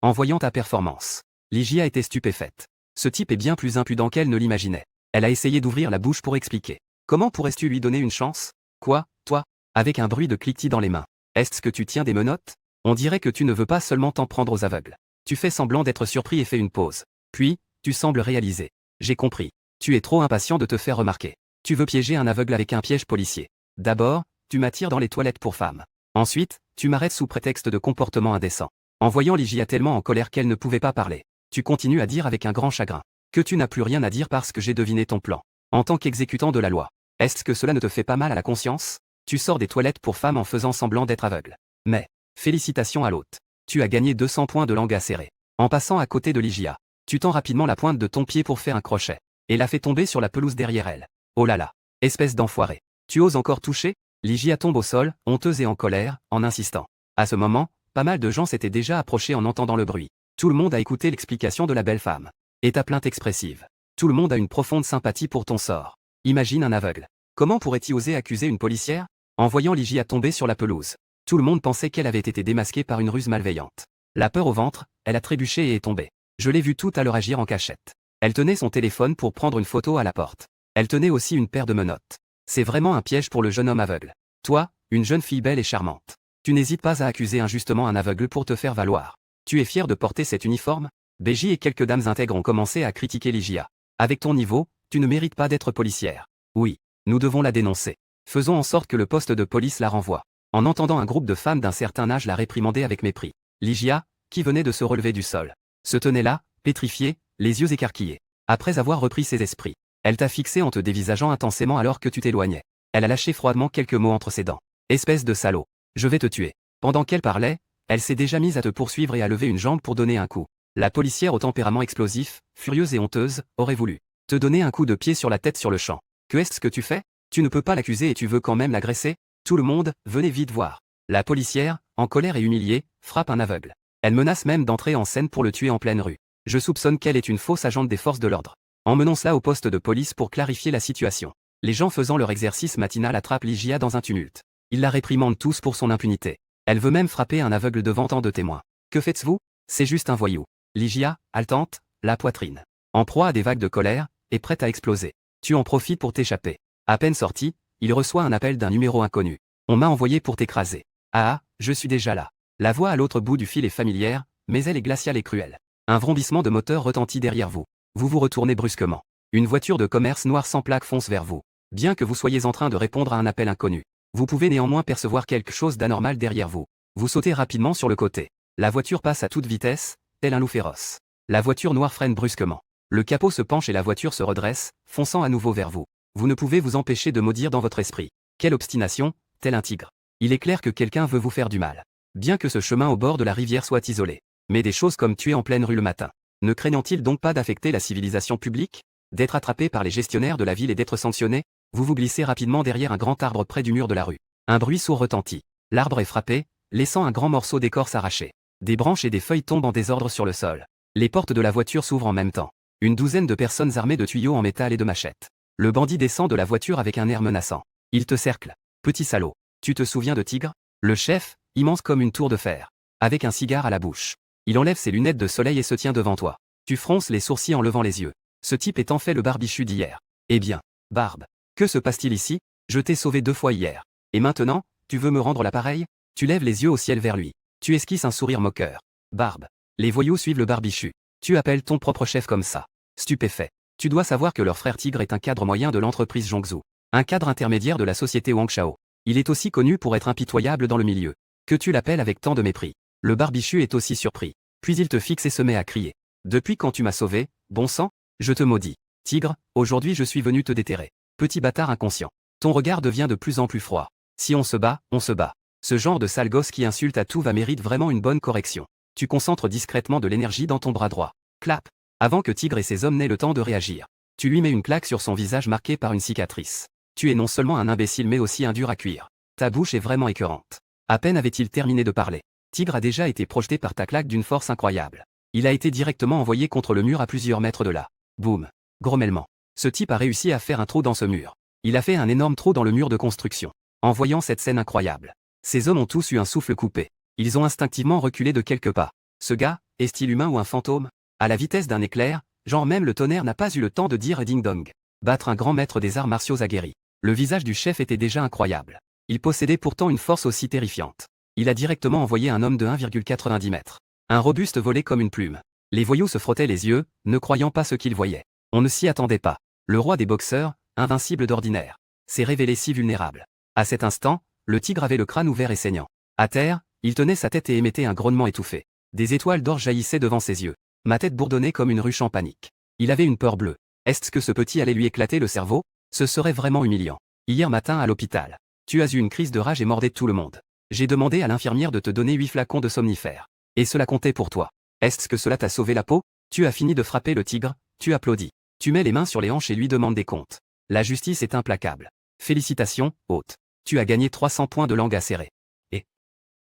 En voyant ta performance, Ligia était stupéfaite. Ce type est bien plus impudent qu'elle ne l'imaginait. Elle a essayé d'ouvrir la bouche pour expliquer. Comment pourrais-tu lui donner une chance? Quoi, toi? Avec un bruit de cliquetis dans les mains. Est-ce que tu tiens des menottes? On dirait que tu ne veux pas seulement t'en prendre aux aveugles. Tu fais semblant d'être surpris et fais une pause. Puis, tu sembles réaliser. J'ai compris. Tu es trop impatient de te faire remarquer. Tu veux piéger un aveugle avec un piège policier. D'abord, tu m'attires dans les toilettes pour femmes. Ensuite, tu m'arrêtes sous prétexte de comportement indécent. En voyant Ligia tellement en colère qu'elle ne pouvait pas parler, tu continues à dire avec un grand chagrin que tu n'as plus rien à dire parce que j'ai deviné ton plan. En tant qu'exécutant de la loi, est-ce que cela ne te fait pas mal à la conscience? Tu sors des toilettes pour femmes en faisant semblant d'être aveugle. Mais, félicitations à l'hôte. Tu as gagné 200 points de langue acérée. En passant à côté de Ligia, tu tends rapidement la pointe de ton pied pour faire un crochet, et la fais tomber sur la pelouse derrière elle. Oh là là, espèce d'enfoiré. Tu oses encore toucher? Ligia tombe au sol, honteuse et en colère, en insistant. À ce moment, pas mal de gens s'étaient déjà approchés en entendant le bruit. Tout le monde a écouté l'explication de la belle femme. Et ta plainte expressive. Tout le monde a une profonde sympathie pour ton sort. Imagine un aveugle. Comment pourrait-il oser accuser une policière? En voyant Ligia tomber sur la pelouse, tout le monde pensait qu'elle avait été démasquée par une ruse malveillante. La peur au ventre, elle a trébuché et est tombée. Je l'ai vue tout à l'heure agir en cachette. Elle tenait son téléphone pour prendre une photo à la porte. Elle tenait aussi une paire de menottes. C'est vraiment un piège pour le jeune homme aveugle. Toi, une jeune fille belle et charmante. Tu n'hésites pas à accuser injustement un aveugle pour te faire valoir. Tu es fier de porter cet uniforme? Beji et quelques dames intègres ont commencé à critiquer Ligia. Avec ton niveau, tu ne mérites pas d'être policière. Oui, nous devons la dénoncer. Faisons en sorte que le poste de police la renvoie. En entendant un groupe de femmes d'un certain âge la réprimander avec mépris. Ligia, qui venait de se relever du sol, se tenait là, pétrifiée, les yeux écarquillés. Après avoir repris ses esprits, elle t'a fixé en te dévisageant intensément alors que tu t'éloignais. Elle a lâché froidement quelques mots entre ses dents. Espèce de salaud. Je vais te tuer. Pendant qu'elle parlait, elle s'est déjà mise à te poursuivre et à lever une jambe pour donner un coup. La policière au tempérament explosif, furieuse et honteuse, aurait voulu te donner un coup de pied sur la tête sur le champ. Que est-ce que tu fais? Tu ne peux pas l'accuser et tu veux quand même l'agresser? Tout le monde, venez vite voir. La policière, en colère et humiliée, frappe un aveugle. Elle menace même d'entrer en scène pour le tuer en pleine rue. Je soupçonne qu'elle est une fausse agente des forces de l'ordre. Emmenons cela au poste de police pour clarifier la situation. Les gens faisant leur exercice matinal attrapent Ligia dans un tumulte. Ils la réprimandent tous pour son impunité. Elle veut même frapper un aveugle devant tant de témoins. Que faites-vous? C'est juste un voyou. Ligia, haletante, la poitrine en proie à des vagues de colère, est prête à exploser. Tu en profites pour t'échapper. À peine sorti, il reçoit un appel d'un numéro inconnu. On m'a envoyé pour t'écraser. Ah, je suis déjà là. La voix à l'autre bout du fil est familière, mais elle est glaciale et cruelle. Un vrombissement de moteur retentit derrière vous. Vous vous retournez brusquement. Une voiture de commerce noire sans plaque fonce vers vous. Bien que vous soyez en train de répondre à un appel inconnu, vous pouvez néanmoins percevoir quelque chose d'anormal derrière vous. Vous sautez rapidement sur le côté. La voiture passe à toute vitesse, tel un loup féroce. La voiture noire freine brusquement. Le capot se penche et la voiture se redresse, fonçant à nouveau vers vous. Vous ne pouvez vous empêcher de maudire dans votre esprit. Quelle obstination, tel un tigre. Il est clair que quelqu'un veut vous faire du mal. Bien que ce chemin au bord de la rivière soit isolé. Mais des choses comme tuer en pleine rue le matin. Ne craignant-il donc pas d'affecter la civilisation publique? D'être attrapé par les gestionnaires de la ville et d'être sanctionné? Vous vous glissez rapidement derrière un grand arbre près du mur de la rue. Un bruit sourd retentit. L'arbre est frappé, laissant un grand morceau d'écorce arraché. Des branches et des feuilles tombent en désordre sur le sol. Les portes de la voiture s'ouvrent en même temps. Une douzaine de personnes armées de tuyaux en métal et de machettes. Le bandit descend de la voiture avec un air menaçant. Il te cercle. Petit salaud. Tu te souviens de Tigre? Le chef, immense comme une tour de fer. Avec un cigare à la bouche. Il enlève ses lunettes de soleil et se tient devant toi. Tu fronces les sourcils en levant les yeux. Ce type est en fait le barbichu d'hier. Eh bien, Barbe. Que se passe-t-il ici? Je t'ai sauvé 2 fois hier. Et maintenant, tu veux me rendre l'appareil? Tu lèves les yeux au ciel vers lui. Tu esquisses un sourire moqueur. Barbe. Les voyous suivent le barbichu. Tu appelles ton propre chef comme ça. Stupéfait. Tu dois savoir que leur frère Tigre est un cadre moyen de l'entreprise Zhongzhou. Un cadre intermédiaire de la société Wangshao. Il est aussi connu pour être impitoyable dans le milieu. Que tu l'appelles avec tant de mépris. Le barbichu est aussi surpris. Puis il te fixe et se met à crier. Depuis quand tu m'as sauvé, bon sang? Je te maudis. Tigre, aujourd'hui je suis venu te déterrer. Petit bâtard inconscient. Ton regard devient de plus en plus froid. Si on se bat, on se bat. Ce genre de sale gosse qui insulte à tout va mérite vraiment une bonne correction. Tu concentres discrètement de l'énergie dans ton bras droit. Clap. Avant que Tigre et ses hommes n'aient le temps de réagir. Tu lui mets une claque sur son visage marqué par une cicatrice. Tu es non seulement un imbécile mais aussi un dur à cuire. Ta bouche est vraiment écœurante. À peine avait-il terminé de parler. Tigre a déjà été projeté par ta claque d'une force incroyable. Il a été directement envoyé contre le mur à plusieurs mètres de là. Boum. Grommellement. Ce type a réussi à faire un trou dans ce mur. Il a fait un énorme trou dans le mur de construction. En voyant cette scène incroyable. Ces hommes ont tous eu un souffle coupé. Ils ont instinctivement reculé de quelques pas. Ce gars, est-il humain ou un fantôme? À la vitesse d'un éclair, genre même le tonnerre n'a pas eu le temps de dire ding-dong. Battre un grand maître des arts martiaux aguerri. Le visage du chef était déjà incroyable. Il possédait pourtant une force aussi terrifiante. Il a directement envoyé un homme de 1,90 mètres. Un robuste volé comme une plume. Les voyous se frottaient les yeux, ne croyant pas ce qu'ils voyaient. On ne s'y attendait pas. Le roi des boxeurs, invincible d'ordinaire, s'est révélé si vulnérable. À cet instant, le tigre avait le crâne ouvert et saignant. À terre, il tenait sa tête et émettait un grognement étouffé. Des étoiles d'or jaillissaient devant ses yeux. Ma tête bourdonnait comme une ruche en panique. Il avait une peur bleue. Est-ce que ce petit allait lui éclater le cerveau? Ce serait vraiment humiliant. Hier matin à l'hôpital, tu as eu une crise de rage et mordais tout le monde. J'ai demandé à l'infirmière de te donner 8 flacons de somnifères. Et cela comptait pour toi. Est-ce que cela t'a sauvé la peau? Tu as fini de frapper le tigre, tu applaudis. Tu mets les mains sur les hanches et lui demandes des comptes. La justice est implacable. Félicitations, hôte. Tu as gagné 300 points de langue acérée. Et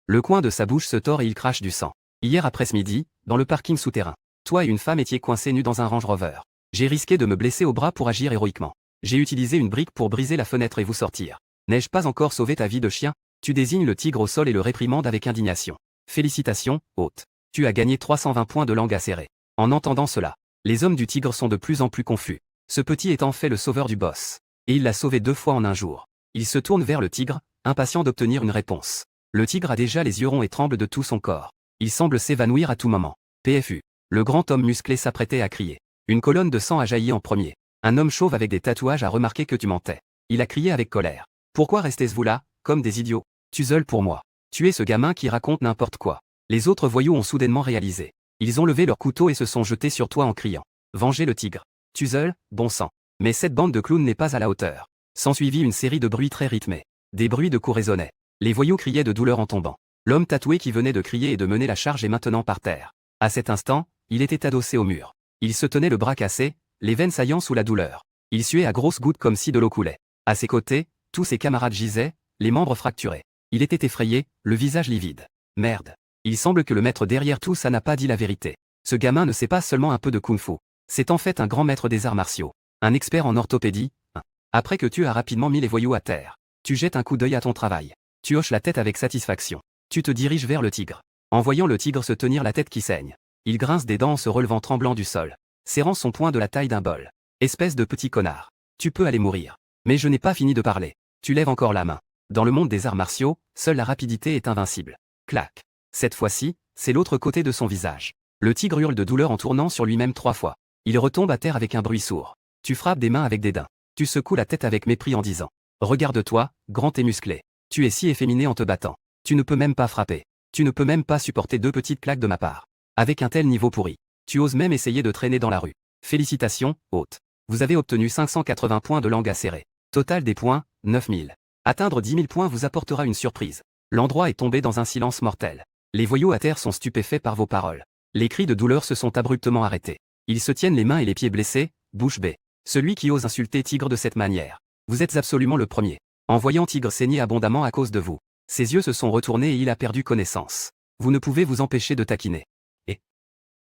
le coin de sa bouche se tord et il crache du sang. Hier après-midi, dans le parking souterrain, toi et une femme étiez coincés nus dans un Range Rover. J'ai risqué de me blesser au bras pour agir héroïquement. J'ai utilisé une brique pour briser la fenêtre et vous sortir. N'ai-je pas encore sauvé ta vie de chien? Tu désignes le tigre au sol et le réprimandes avec indignation. Félicitations, hôte. Tu as gagné 320 points de langue acérée. En entendant cela, les hommes du tigre sont de plus en plus confus. Ce petit est en fait le sauveur du boss. Et il l'a sauvé 2 fois en un jour. Il se tourne vers le tigre, impatient d'obtenir une réponse. Le tigre a déjà les yeux ronds et tremble de tout son corps. Il semble s'évanouir à tout moment. PFU. Le grand homme musclé s'apprêtait à crier. Une colonne de sang a jailli en premier. Un homme chauve avec des tatouages a remarqué que tu mentais. Il a crié avec colère. Pourquoi restez-vous là, comme des idiots? Tu zeules pour moi. Tu es ce gamin qui raconte n'importe quoi. Les autres voyous ont soudainement réalisé. Ils ont levé leurs couteaux et se sont jetés sur toi en criant. Vengez le tigre. Tu zeules, bon sang. Mais cette bande de clowns n'est pas à la hauteur. S'ensuivit une série de bruits très rythmés. Des bruits de coups résonnaient. Les voyous criaient de douleur en tombant. L'homme tatoué qui venait de crier et de mener la charge est maintenant par terre. À cet instant, il était adossé au mur. Il se tenait le bras cassé, les veines saillant sous la douleur. Il suait à grosses gouttes comme si de l'eau coulait. À ses côtés, tous ses camarades gisaient, les membres fracturés. Il était effrayé, le visage livide. Merde. Il semble que le maître derrière tout ça n'a pas dit la vérité. Ce gamin ne sait pas seulement un peu de kung-fu. C'est en fait un grand maître des arts martiaux. Un expert en orthopédie. Après que tu as rapidement mis les voyous à terre, tu jettes un coup d'œil à ton travail. Tu hoches la tête avec satisfaction. Tu te diriges vers le tigre. En voyant le tigre se tenir la tête qui saigne, il grince des dents en se relevant tremblant du sol, serrant son poing de la taille d'un bol. Espèce de petit connard. Tu peux aller mourir. Mais je n'ai pas fini de parler. Tu lèves encore la main. Dans le monde des arts martiaux, seule la rapidité est invincible. Clac. Cette fois-ci, c'est l'autre côté de son visage. Le tigre hurle de douleur en tournant sur lui-même 3 fois. Il retombe à terre avec un bruit sourd. Tu frappes des mains avec dédain. Tu secoues la tête avec mépris en disant. Regarde-toi, grand et musclé. Tu es si efféminé en te battant. Tu ne peux même pas frapper. Tu ne peux même pas supporter 2 petites claques de ma part. Avec un tel niveau pourri. Tu oses même essayer de traîner dans la rue. Félicitations, hôte. Vous avez obtenu 580 points de langue acérée. Total des points, 9000. Atteindre 10 000 points vous apportera une surprise. L'endroit est tombé dans un silence mortel. Les voyous à terre sont stupéfaits par vos paroles. Les cris de douleur se sont abruptement arrêtés. Ils se tiennent les mains et les pieds blessés, bouche bée. Celui qui ose insulter Tigre de cette manière Vous êtes absolument le premier. En voyant Tigre saigner abondamment à cause de vous, ses yeux se sont retournés et il a perdu connaissance. Vous ne pouvez vous empêcher de taquiner. Et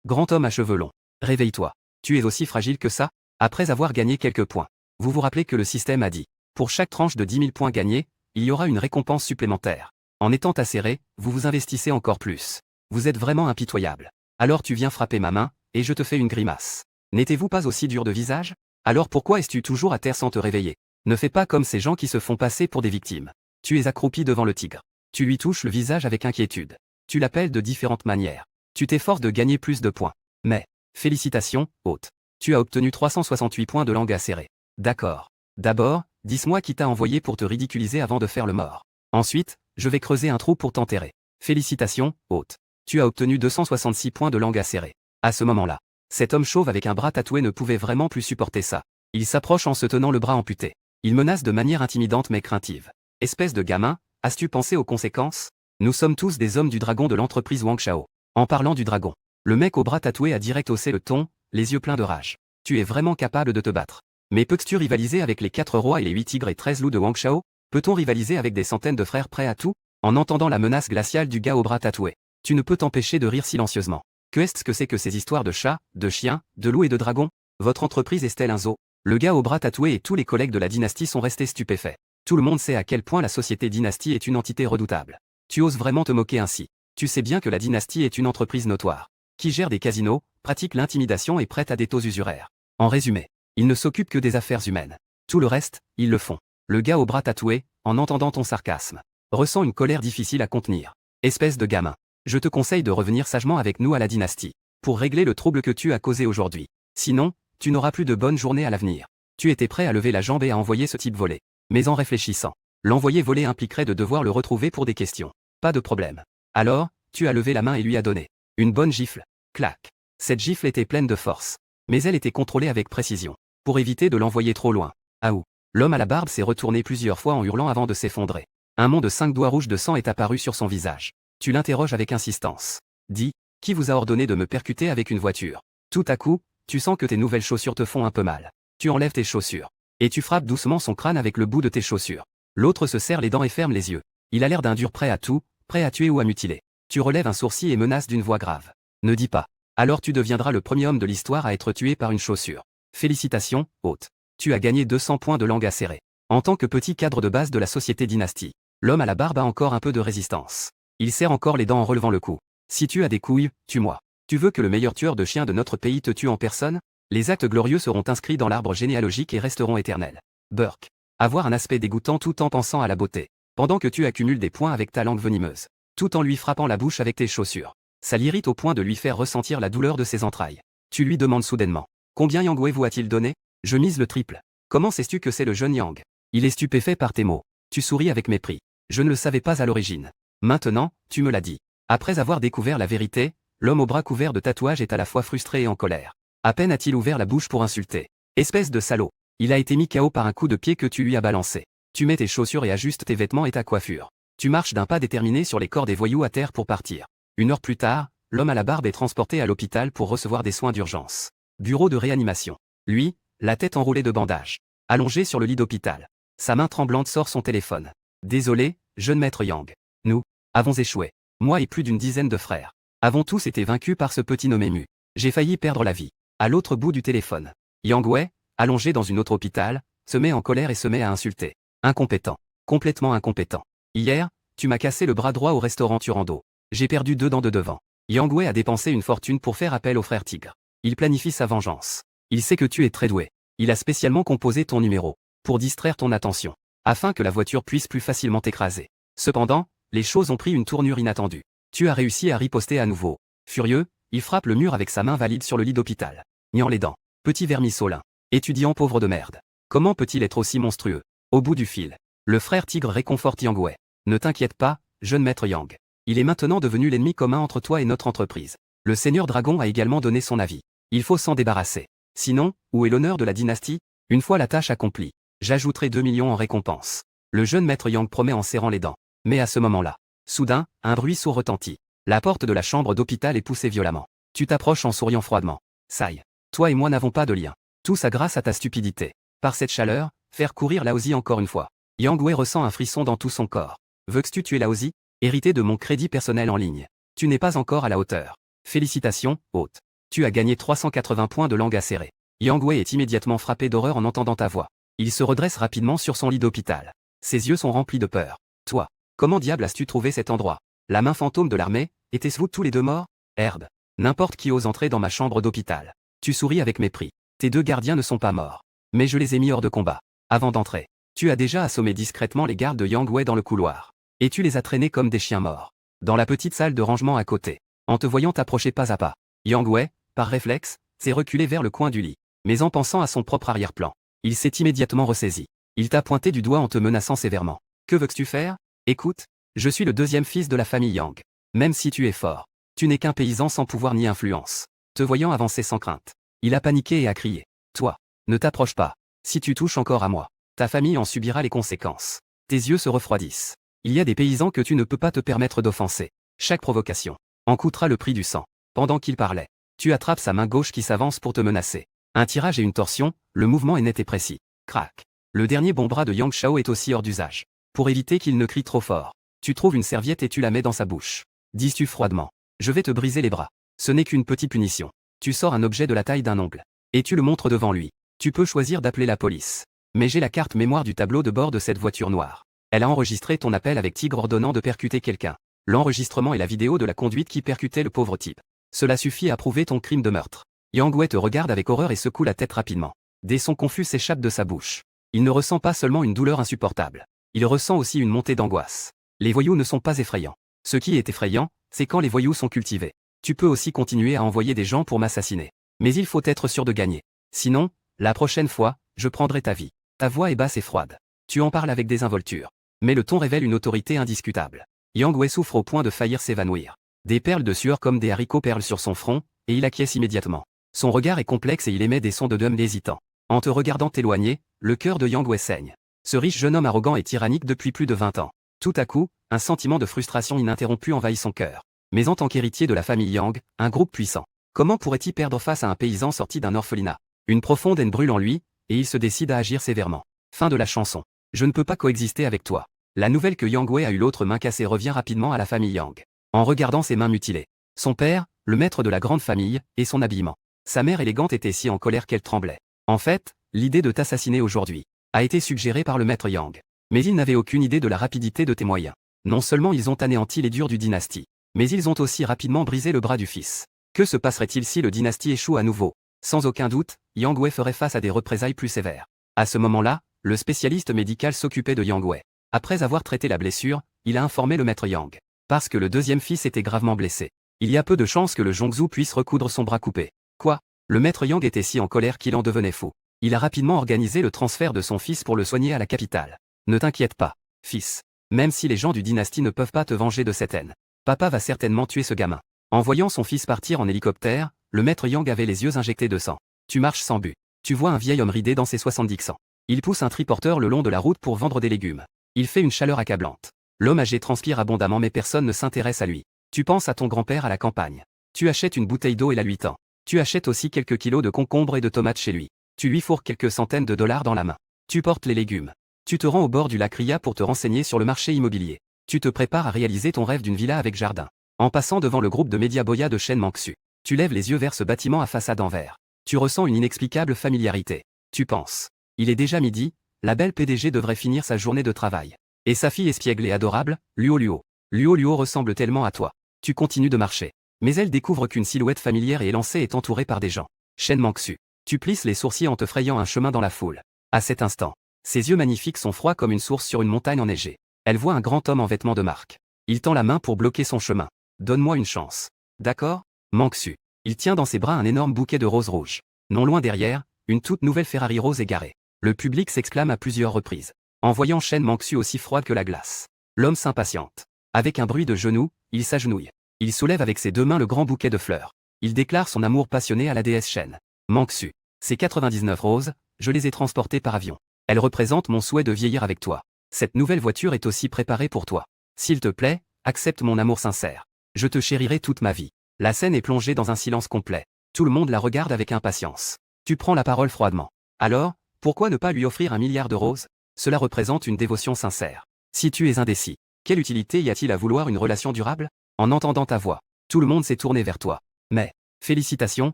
grand homme à cheveux longs, réveille-toi. Tu es aussi fragile que ça? Après avoir gagné quelques points, vous vous rappelez que le système a dit, pour chaque tranche de 10 000 points gagnés, il y aura une récompense supplémentaire. En étant acéré, vous vous investissez encore plus. Vous êtes vraiment impitoyable. Alors tu viens frapper ma main, et je te fais une grimace. N'étiez-vous pas aussi dur de visage? Alors pourquoi es-tu toujours à terre sans te réveiller? Ne fais pas comme ces gens qui se font passer pour des victimes. Tu es accroupi devant le tigre. Tu lui touches le visage avec inquiétude. Tu l'appelles de différentes manières. Tu t'efforces de gagner plus de points. Mais, félicitations, hôte. Tu as obtenu 368 points de langue acérée. D'accord. D'abord, dis-moi qui t'a envoyé pour te ridiculiser avant de faire le mort. Ensuite, je vais creuser un trou pour t'enterrer. Félicitations, hôte. Tu as obtenu 266 points de langue acérée. À ce moment-là, cet homme chauve avec un bras tatoué ne pouvait vraiment plus supporter ça. Il s'approche en se tenant le bras amputé. Il menace de manière intimidante mais craintive. Espèce de gamin, as-tu pensé aux conséquences? Nous sommes tous des hommes du dragon de l'entreprise Wang Shao. En parlant du dragon, le mec au bras tatoué a direct haussé le ton, les yeux pleins de rage. Tu es vraiment capable de te battre. Mais peux-tu rivaliser avec les 4 rois et les 8 tigres et 13 loups de Wang Shao? Peut-on rivaliser avec des centaines de frères prêts à tout? En entendant la menace glaciale du gars au bras tatoué, tu ne peux t'empêcher de rire silencieusement. Qu'est-ce que c'est que ces histoires de chats, de chiens, de loups et de dragons? Votre entreprise est-elle un zoo? Le gars au bras tatoué et tous les collègues de la dynastie sont restés stupéfaits. Tout le monde sait à quel point la société dynastie est une entité redoutable. Tu oses vraiment te moquer ainsi? Tu sais bien que la dynastie est une entreprise notoire, qui gère des casinos, pratique l'intimidation et prête à des taux usuraires. En résumé, ils ne s'occupent que des affaires humaines. Tout le reste, ils le font. Le gars au bras tatoué, en entendant ton sarcasme, ressent une colère difficile à contenir. Espèce de gamin. Je te conseille de revenir sagement avec nous à la dynastie, pour régler le trouble que tu as causé aujourd'hui. Sinon, tu n'auras plus de bonnes journées à l'avenir. Tu étais prêt à lever la jambe et à envoyer ce type voler. Mais en réfléchissant, l'envoyer voler impliquerait de devoir le retrouver pour des questions. Pas de problème. Alors, tu as levé la main et lui as donné une bonne gifle. Clac. Cette gifle était pleine de force. Mais elle était contrôlée avec précision, pour éviter de l'envoyer trop loin. Aou. L'homme à la barbe s'est retourné plusieurs fois en hurlant avant de s'effondrer. Un mont de 5 doigts rouges de sang est apparu sur son visage. Tu l'interroges avec insistance. Dis, qui vous a ordonné de me percuter avec une voiture? Tout à coup, tu sens que tes nouvelles chaussures te font un peu mal. Tu enlèves tes chaussures. Et tu frappes doucement son crâne avec le bout de tes chaussures. L'autre se serre les dents et ferme les yeux. Il a l'air d'un dur prêt à tout, prêt à tuer ou à mutiler. Tu relèves un sourcil et menaces d'une voix grave. Ne dis pas. Alors tu deviendras le premier homme de l'histoire à être tué par une chaussure. Félicitations, hôte. Tu as gagné 200 points de langue acérée. En tant que petit cadre de base de la société dynastie, l'homme à la barbe a encore un peu de résistance. Il serre encore les dents en relevant le cou. Si tu as des couilles, tue-moi. Tu veux que le meilleur tueur de chiens de notre pays te tue en personne? Les actes glorieux seront inscrits dans l'arbre généalogique et resteront éternels. Burke. Avoir un aspect dégoûtant tout en pensant à la beauté. Pendant que tu accumules des points avec ta langue venimeuse. Tout en lui frappant la bouche avec tes chaussures. Ça l'irrite au point de lui faire ressentir la douleur de ses entrailles. Tu lui demandes soudainement. Combien Yang Wei vous a-t-il donné? Je mise le triple. Comment sais-tu que c'est le jeune Yang? Il est stupéfait par tes mots. Tu souris avec mépris. Je ne le savais pas à l'origine. Maintenant, tu me l'as dit. Après avoir découvert la vérité, l'homme au bras couvert de tatouages est à la fois frustré et en colère. À peine a-t-il ouvert la bouche pour insulter. Espèce de salaud. Il a été mis KO par un coup de pied que tu lui as balancé. Tu mets tes chaussures et ajustes tes vêtements et ta coiffure. Tu marches d'un pas déterminé sur les corps des voyous à terre pour partir. 1 heure plus tard, l'homme à la barbe est transporté à l'hôpital pour recevoir des soins d'urgence. Bureau de réanimation. Lui, la tête enroulée de bandages. Allongé sur le lit d'hôpital. Sa main tremblante sort son téléphone. Désolé, jeune maître Yang. Nous avons échoué. Moi et plus d'une dizaine de frères avons tous été vaincus par ce petit nommé Mu. J'ai failli perdre la vie. À l'autre bout du téléphone, Yang Wei, allongé dans une autre hôpital, se met en colère et se met à insulter. Incompétent. Complètement incompétent. Hier, tu m'as cassé le bras droit au restaurant Turando. J'ai perdu 2 dents de devant. Yang Wei a dépensé une fortune pour faire appel au frère Tigre. Il planifie sa vengeance. Il sait que tu es très doué. Il a spécialement composé ton numéro, pour distraire ton attention, afin que la voiture puisse plus facilement t'écraser. Cependant, les choses ont pris une tournure inattendue. Tu as réussi à riposter à nouveau. Furieux, il frappe le mur avec sa main valide sur le lit d'hôpital. Niant les dents. Petit vermissolin. Étudiant pauvre de merde. Comment peut-il être aussi monstrueux? Au bout du fil, le frère Tigre réconforte Yang Wei. Ne t'inquiète pas, jeune maître Yang. Il est maintenant devenu l'ennemi commun entre toi et notre entreprise. Le seigneur Dragon a également donné son avis. Il faut s'en débarrasser. Sinon, où est l'honneur de la dynastie? Une fois la tâche accomplie, j'ajouterai 2 millions en récompense. Le jeune maître Yang promet en serrant les dents. Mais à ce moment-là, soudain, un bruit sourd retentit. La porte de la chambre d'hôpital est poussée violemment. Tu t'approches en souriant froidement. Sai. Toi et moi n'avons pas de lien. Tout ça grâce à ta stupidité. Par cette chaleur, faire courir Laozi encore une fois. Yang Wei ressent un frisson dans tout son corps. Veux-tu tuer Laozi? Hérité de mon crédit personnel en ligne. Tu n'es pas encore à la hauteur. Félicitations, hôte. Tu as gagné 380 points de langue acérée. Yang Wei est immédiatement frappé d'horreur en entendant ta voix. Il se redresse rapidement sur son lit d'hôpital. Ses yeux sont remplis de peur. Toi, comment diable as-tu trouvé cet endroit? La main fantôme de l'armée, étaient-vous tous les deux morts? Herbe. N'importe qui ose entrer dans ma chambre d'hôpital. Tu souris avec mépris. Tes deux gardiens ne sont pas morts. Mais je les ai mis hors de combat. Avant d'entrer, tu as déjà assommé discrètement les gardes de Yang Wei dans le couloir. Et tu les as traînés comme des chiens morts. Dans la petite salle de rangement à côté. En te voyant t'approcher pas à pas. Yang Wei, par réflexe, s'est reculé vers le coin du lit. Mais en pensant à son propre arrière-plan, il s'est immédiatement ressaisi. Il t'a pointé du doigt en te menaçant sévèrement. Que veux-tu faire? Écoute, je suis le deuxième fils de la famille Yang. Même si tu es fort, tu n'es qu'un paysan sans pouvoir ni influence. Te voyant avancer sans crainte, il a paniqué et a crié. Toi, ne t'approche pas. Si tu touches encore à moi, ta famille en subira les conséquences. Tes yeux se refroidissent. Il y a des paysans que tu ne peux pas te permettre d'offenser. Chaque provocation en coûtera le prix du sang. Pendant qu'il parlait, tu attrapes sa main gauche qui s'avance pour te menacer. Un tirage et une torsion, le mouvement est net et précis. Crac. Le dernier bon bras de Yang Shao est aussi hors d'usage. Pour éviter qu'il ne crie trop fort, tu trouves une serviette et tu la mets dans sa bouche. Dis-tu froidement. Je vais te briser les bras. Ce n'est qu'une petite punition. Tu sors un objet de la taille d'un ongle. Et tu le montres devant lui. Tu peux choisir d'appeler la police. Mais j'ai la carte mémoire du tableau de bord de cette voiture noire. Elle a enregistré ton appel avec Tigre ordonnant de percuter quelqu'un. L'enregistrement et la vidéo de la conduite qui percutait le pauvre type. Cela suffit à prouver ton crime de meurtre. Yang Wei te regarde avec horreur et secoue la tête rapidement. Des sons confus s'échappent de sa bouche. Il ne ressent pas seulement une douleur insupportable. Il ressent aussi une montée d'angoisse. Les voyous ne sont pas effrayants. Ce qui est effrayant, c'est quand les voyous sont cultivés. Tu peux aussi continuer à envoyer des gens pour m'assassiner. Mais il faut être sûr de gagner. Sinon, la prochaine fois, je prendrai ta vie. Ta voix est basse et froide. Tu en parles avec désinvolture. Mais le ton révèle une autorité indiscutable. Yang Wei souffre au point de faillir s'évanouir. Des perles de sueur comme des haricots perlent sur son front, et il acquiesce immédiatement. Son regard est complexe et il émet des sons de dum hésitant. En te regardant t'éloigner, le cœur de Yang Wei saigne. Ce riche jeune homme arrogant et tyrannique depuis plus de 20 ans. Tout à coup, un sentiment de frustration ininterrompue envahit son cœur. Mais en tant qu'héritier de la famille Yang, un groupe puissant, comment pourrait-il perdre face à un paysan sorti d'un orphelinat? Une profonde haine brûle en lui, et il se décide à agir sévèrement. Fin de la chanson. Je ne peux pas coexister avec toi. La nouvelle que Yang Wei a eu l'autre main cassée revient rapidement à la famille Yang. En regardant ses mains mutilées. Son père, le maître de la grande famille, et son habillement. Sa mère élégante était si en colère qu'elle tremblait. En fait, l'idée de t'assassiner aujourd'hui a été suggérée par le maître Yang. Mais ils n'avaient aucune idée de la rapidité de tes moyens. Non seulement ils ont anéanti les durs du dynastie, mais ils ont aussi rapidement brisé le bras du fils. Que se passerait-il si le dynastie échoue à nouveau? Sans aucun doute, Yang Wei ferait face à des représailles plus sévères. À ce moment-là, le spécialiste médical s'occupait de Yang Wei. Après avoir traité la blessure, il a informé le maître Yang. Parce que le deuxième fils était gravement blessé. Il y a peu de chances que le Zhongzhou puisse recoudre son bras coupé. Quoi? Le maître Yang était si en colère qu'il en devenait fou. Il a rapidement organisé le transfert de son fils pour le soigner à la capitale. Ne t'inquiète pas, fils. Même si les gens du dynastie ne peuvent pas te venger de cette haine, papa va certainement tuer ce gamin. En voyant son fils partir en hélicoptère, le maître Yang avait les yeux injectés de sang. Tu marches sans but. Tu vois un vieil homme ridé dans ses 70 ans. Il pousse un triporteur le long de la route pour vendre des légumes. Il fait une chaleur accablante. L'homme âgé transpire abondamment mais personne ne s'intéresse à lui. Tu penses à ton grand-père à la campagne. Tu achètes une bouteille d'eau et la lui tends. Tu achètes aussi quelques kilos de concombres et de tomates chez lui. Tu lui fourres quelques centaines de dollars dans la main. Tu portes les légumes. Tu te rends au bord du lac Ria pour te renseigner sur le marché immobilier. Tu te prépares à réaliser ton rêve d'une villa avec jardin. En passant devant le groupe de médias Boya de Shen Mangsu, tu lèves les yeux vers ce bâtiment à façade en verre. Tu ressens une inexplicable familiarité. Tu penses. Il est déjà midi, la belle PDG devrait finir sa journée de travail. Et sa fille espiègle et adorable, Luo Luo. Luo Luo ressemble tellement à toi. Tu continues de marcher. Mais elle découvre qu'une silhouette familière et élancée est entourée par des gens. Shen Mangsu. Tu plisses les sourcils en te frayant un chemin dans la foule. À cet instant, ses yeux magnifiques sont froids comme une source sur une montagne enneigée. Elle voit un grand homme en vêtements de marque. Il tend la main pour bloquer son chemin. Donne-moi une chance. D'accord? Mangsu. Il tient dans ses bras un énorme bouquet de roses rouges. Non loin derrière, une toute nouvelle Ferrari rose est garée. Le public s'exclame à plusieurs reprises. En voyant Shen Mangsu aussi froide que la glace, l'homme s'impatiente. Avec un bruit de genoux, il s'agenouille. Il soulève avec ses deux mains le grand bouquet de fleurs. Il déclare son amour passionné à la déesse Shen. Mangsu. Ces 99 roses, je les ai transportées par avion. Elles représentent mon souhait de vieillir avec toi. Cette nouvelle voiture est aussi préparée pour toi. S'il te plaît, accepte mon amour sincère. Je te chérirai toute ma vie. La scène est plongée dans un silence complet. Tout le monde la regarde avec impatience. Tu prends la parole froidement. Alors, Pourquoi ne pas lui offrir 1 milliard de roses? Cela représente une dévotion sincère. Si tu es indécis, quelle utilité y a-t-il à vouloir une relation durable? En entendant ta voix, tout le monde s'est tourné vers toi. Mais, félicitations,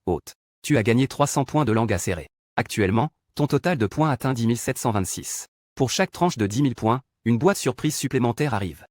hôte. Tu as gagné 300 points de langue acérée. Actuellement, ton total de points atteint 10 726. Pour chaque tranche de 10 000 points, une boîte surprise supplémentaire arrive.